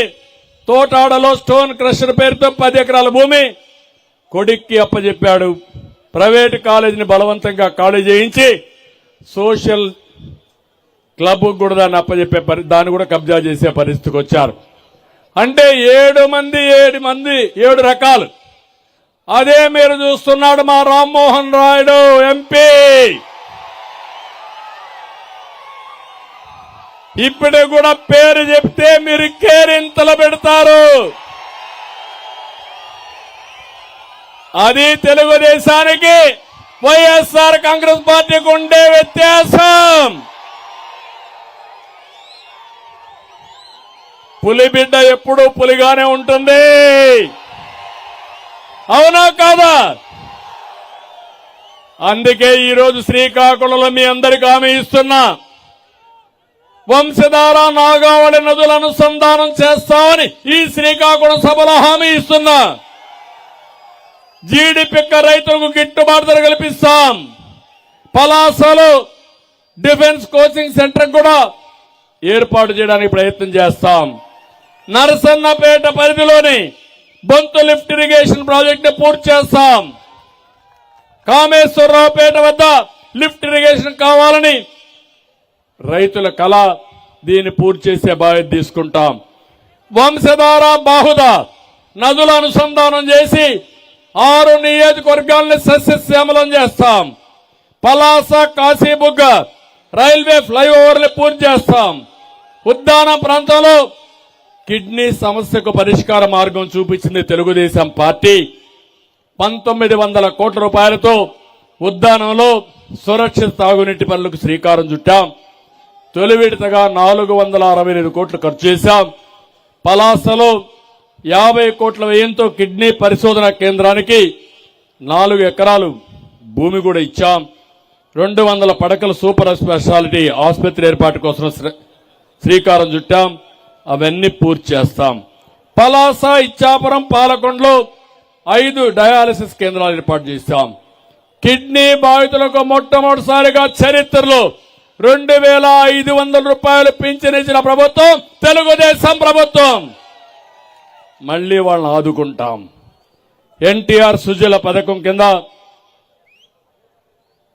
తోటాడలో స్టోన్ క్రషర్ పేరుతో 10 ఎకరాల భూమి కొడుక్కి అప్పచెప్పాడు. ప్రైవేటు కాలేజీని బలవంతంగా ఖాళీ చేయించి సోషల్ క్లబ్ కూడా దాన్ని అప్పచెప్పే దాన్ని కూడా కబ్జా చేసే పరిస్థితికి వచ్చారు. అంటే 7 రకాలు. అదే మీరు చూస్తున్నాడు మా రామ్మోహన్ రాయుడు ఎంపీ. ఇప్పుడు కూడా పేరు చెప్తే మీరు కేరింతలు పెడతారు. అది తెలుగుదేశానికి వైఎస్ఆర్ కాంగ్రెస్ పార్టీకి ఉండే వ్యత్యాసం. పులి బిడ్డ ఎప్పుడూ పులిగానే ఉంటుంది, అవునా కాదా? అందుకే ఈరోజు శ్రీకాకుళంలో మీ అందరికీ హామీ ఇస్తున్నా, వంశధార నాగావళి నదుల అనుసంధానం చేస్తామని ఈ శ్రీకాకుళం సభలో హామీ ఇస్తున్నా. జీడి పిక్క రైతులకు గిట్టుబాటు ధర కల్పిస్తాం. పలాసలో డిఫెన్స్ కోచింగ్ సెంటర్ కూడా ఏర్పాటు చేయడానికి ప్రయత్నం చేస్తాం. నరసన్నపేట పరిధిలోని బొంతు లిఫ్ట్ ఇరిగేషన్ ప్రాజెక్ట్ ని పూర్తి చేస్తాం. కామేశ్వరరావుపేట వద్ద లిఫ్ట్ ఇరిగేషన్ కావాలని రైతుల కళ, దీన్ని పూర్తి చేసే బాధ్యత తీసుకుంటాం. వంశధార బాహుద నదుల అనుసంధానం చేసి 6 నియోజకవర్గాలను సస్యశ్యామలం చేస్తాం. పలాస కాశీబుగ్గ రైల్వే ఫ్లైఓవర్ని పూర్తి చేస్తాం. ఉద్దాన ప్రాంతంలో కిడ్నీ సమస్యకు పరిష్కార మార్గం చూపించింది తెలుగుదేశం పార్టీ. 1900 కోట్ల రూపాయలతో ఉద్దానంలో సురక్షిత తాగునీటి పనులకు శ్రీకారం చుట్టాం. తొలి విడతగా 468 కోట్లు ఖర్చు చేశాం. పలాసలో 50 కోట్ల వ్యయంతో కిడ్నీ పరిశోధన కేంద్రానికి 4 ఎకరాలు భూమి కూడా ఇచ్చాం. 200 పడకల సూపర్ స్పెషాలిటీ ఆసుపత్రి ఏర్పాటు కోసం శ్రీకారం చుట్టాం. అవన్నీ పూర్తి చేస్తాం. పలాస, ఇచ్చాపురం, పాలకొండలో 5 డయాలసిస్ కేంద్రాలు ఏర్పాటు చేశాం. కిడ్నీ బాధితులకు మొట్టమొదటిసారిగా చరిత్రలో 2500 రూపాయలు పింఛన్ ఇచ్చిన ప్రభుత్వం తెలుగుదేశం ప్రభుత్వం. మళ్లీ వాళ్ళని ఆదుకుంటాం. ఎన్టీఆర్ సుజల పథకం కింద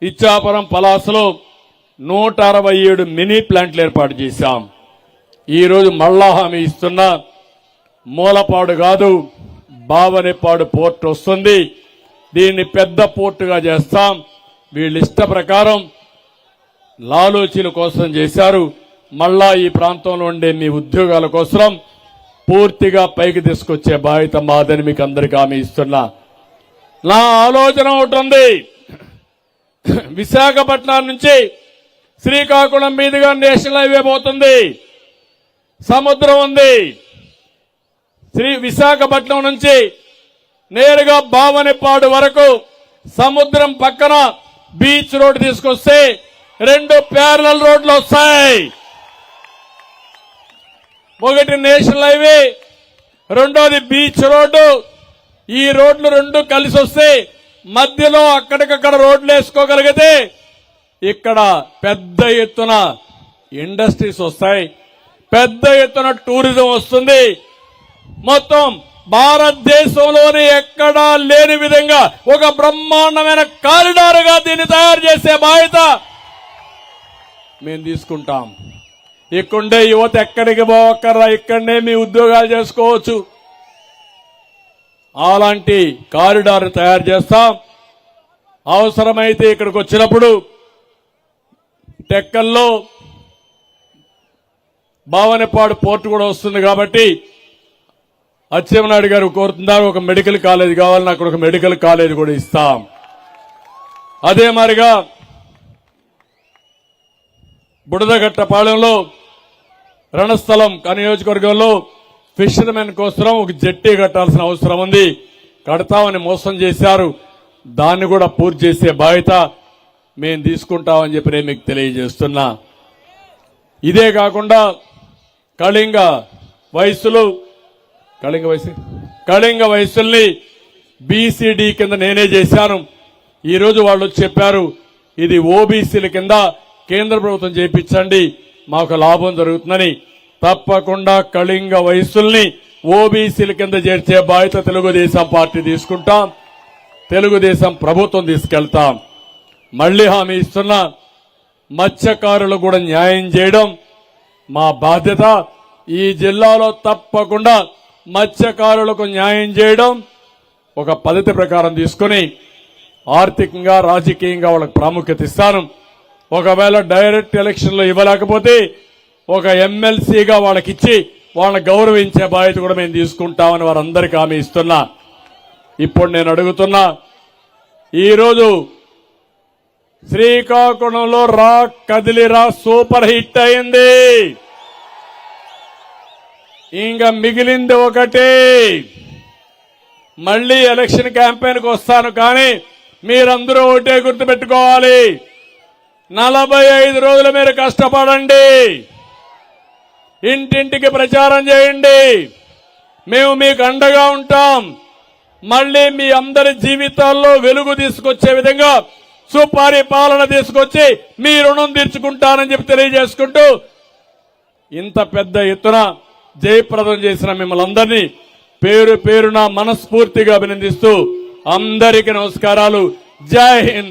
ఇచ్చాపురం, పలాసలో 167 మినీ ప్లాంట్లు ఏర్పాటు చేశాం. ఈ రోజు మళ్ళా హామీ ఇస్తున్నా, మూలపాడు కాదు బావనేపాడు పోర్టు వస్తుంది. దీన్ని పెద్ద పోర్టుగా చేస్తాం. వీళ్ళ ఇష్ట ప్రకారం లాలూచీల కోసం చేశారు. మళ్ళా ఈ ప్రాంతంలో ఉండే మీ ఉద్యోగాల కోసం పూర్తిగా పైకి తీసుకొచ్చే బాధ్యత మాదని మీకు అందరికీ హామీ ఇస్తున్నా. నా ఆలోచన ఒకటి ఉంది. విశాఖపట్నం నుంచి శ్రీకాకుళం మీదుగా నేషనల్ హైవే పోతుంది. సముద్రం ఉంది. విశాఖపట్నం నుంచి నేరుగా బావనిపాడు వరకు సముద్రం పక్కన బీచ్ రోడ్ తీసుకొస్తే 2 ప్యారలల్ రోడ్లు వస్తాయి. ఒకటి నేషనల్ హైవే, రెండోది బీచ్ రోడ్డు. ఈ రోడ్లు 2 కలిసి వస్తే మధ్యలో అక్కడికక్కడ రోడ్లు వేసుకోగలిగితే ఇక్కడ పెద్ద ఎత్తున ఇండస్ట్రీస్ వస్తాయి, పెద్ద ఎత్తున టూరిజం వస్తుంది. మొత్తం భారతదేశంలోని ఎక్కడా లేని విధంగా ఒక బ్రహ్మాండమైన కారిడార్ గా దీన్ని తయారు చేసే బాధ్యత మేము తీసుకుంటాం. ఇక్కడే యువత ఎక్కడికి పోవక్కర్రా, ఇక్కడనే మీ ఉద్యోగాలు చేసుకోవచ్చు. అలాంటి కారిడార్ తయారు చేస్తాం. అవసరమైతే ఇక్కడికి వచ్చినప్పుడు టెక్కల్లో బావనపాడు పోర్టు కూడా వస్తుంది కాబట్టి అచ్చెన్నాయుడు గారు కోరుతున్నారు, ఒక మెడికల్ కాలేజ్ కావాలని, అక్కడ ఒక మెడికల్ కాలేజ్ కూడా ఇస్తాం. అదే మాదిరిగా బుడదగట్టపాలెంలో రణస్థలం నియోజకవర్గంలో ఫిషర్మెన్ కోసం ఒక జెట్టి కట్టాల్సిన అవసరం ఉంది. కడతామని మోసం చేశారు. దాన్ని కూడా పూర్తి చేసే బాధ్యత మేము తీసుకుంటామని చెప్పి నేను మీకు తెలియజేస్తున్నా. ఇదే కాకుండా కళింగ వయసుల్ని బీసీడీ కింద నేనే చేశాను. ఈరోజు వాళ్ళు చెప్పారు ఇది ఓబీసీల కింద కేంద్ర ప్రభుత్వం చేయించండి, మాకు లాభం జరుగుతుందని. తప్పకుండా కళింగ వయసుల్ని ఓబీసీల కింద చేర్చే బాధ్యత తెలుగుదేశం పార్టీ తీసుకుంటాం, తెలుగుదేశం ప్రభుత్వం తీసుకెళ్తాం. మళ్లీ హామీ ఇస్తున్నా, మత్స్యకారులు కూడా న్యాయం చేయడం మా బాధ్యత. ఈ జిల్లాలో తప్పకుండా మత్స్యకారులకు న్యాయం చేయడం ఒక పద్ధతి ప్రకారం తీసుకుని ఆర్థికంగా రాజకీయంగా వాళ్ళకి ప్రాముఖ్యత ఇస్తాను. ఒకవేళ డైరెక్ట్ ఎలక్షన్ లో ఇవ్వలేకపోతే ఒక ఎమ్మెల్సీగా వాళ్ళకిచ్చి వాళ్ళని గౌరవించే బాధ్యత కూడా మేము తీసుకుంటామని వారందరికీ హామీ ఇస్తున్నా. ఇప్పుడు నేను అడుగుతున్నా, ఈరోజు శ్రీకాకుళంలో రా కదిలిరా సూపర్ హిట్ అయింది. ఇంకా మిగిలింది ఒకటి. మళ్లీ ఎలక్షన్ క్యాంపెయిన్కి వస్తాను, కానీ మీరందరూ ఒకటే గుర్తుపెట్టుకోవాలి, 45 రోజులు మీరు కష్టపడండి, ఇంటింటికి ప్రచారం చేయండి, మేము మీకు అండగా ఉంటాం. మళ్లీ మీ అందరి జీవితాల్లో వెలుగు తీసుకొచ్చే విధంగా సుపరిపాలన తీసుకొచ్చి మీ రుణం తీర్చుకుంటానని చెప్పి తెలియజేసుకుంటూ, ఇంత పెద్ద ఎత్తున జయప్రదం చేసిన మిమ్మల్ని అందరినీ పేరు పేరున మనస్ఫూర్తిగా అభినందిస్తూ అందరికీ నమస్కారాలు. జై హింద్.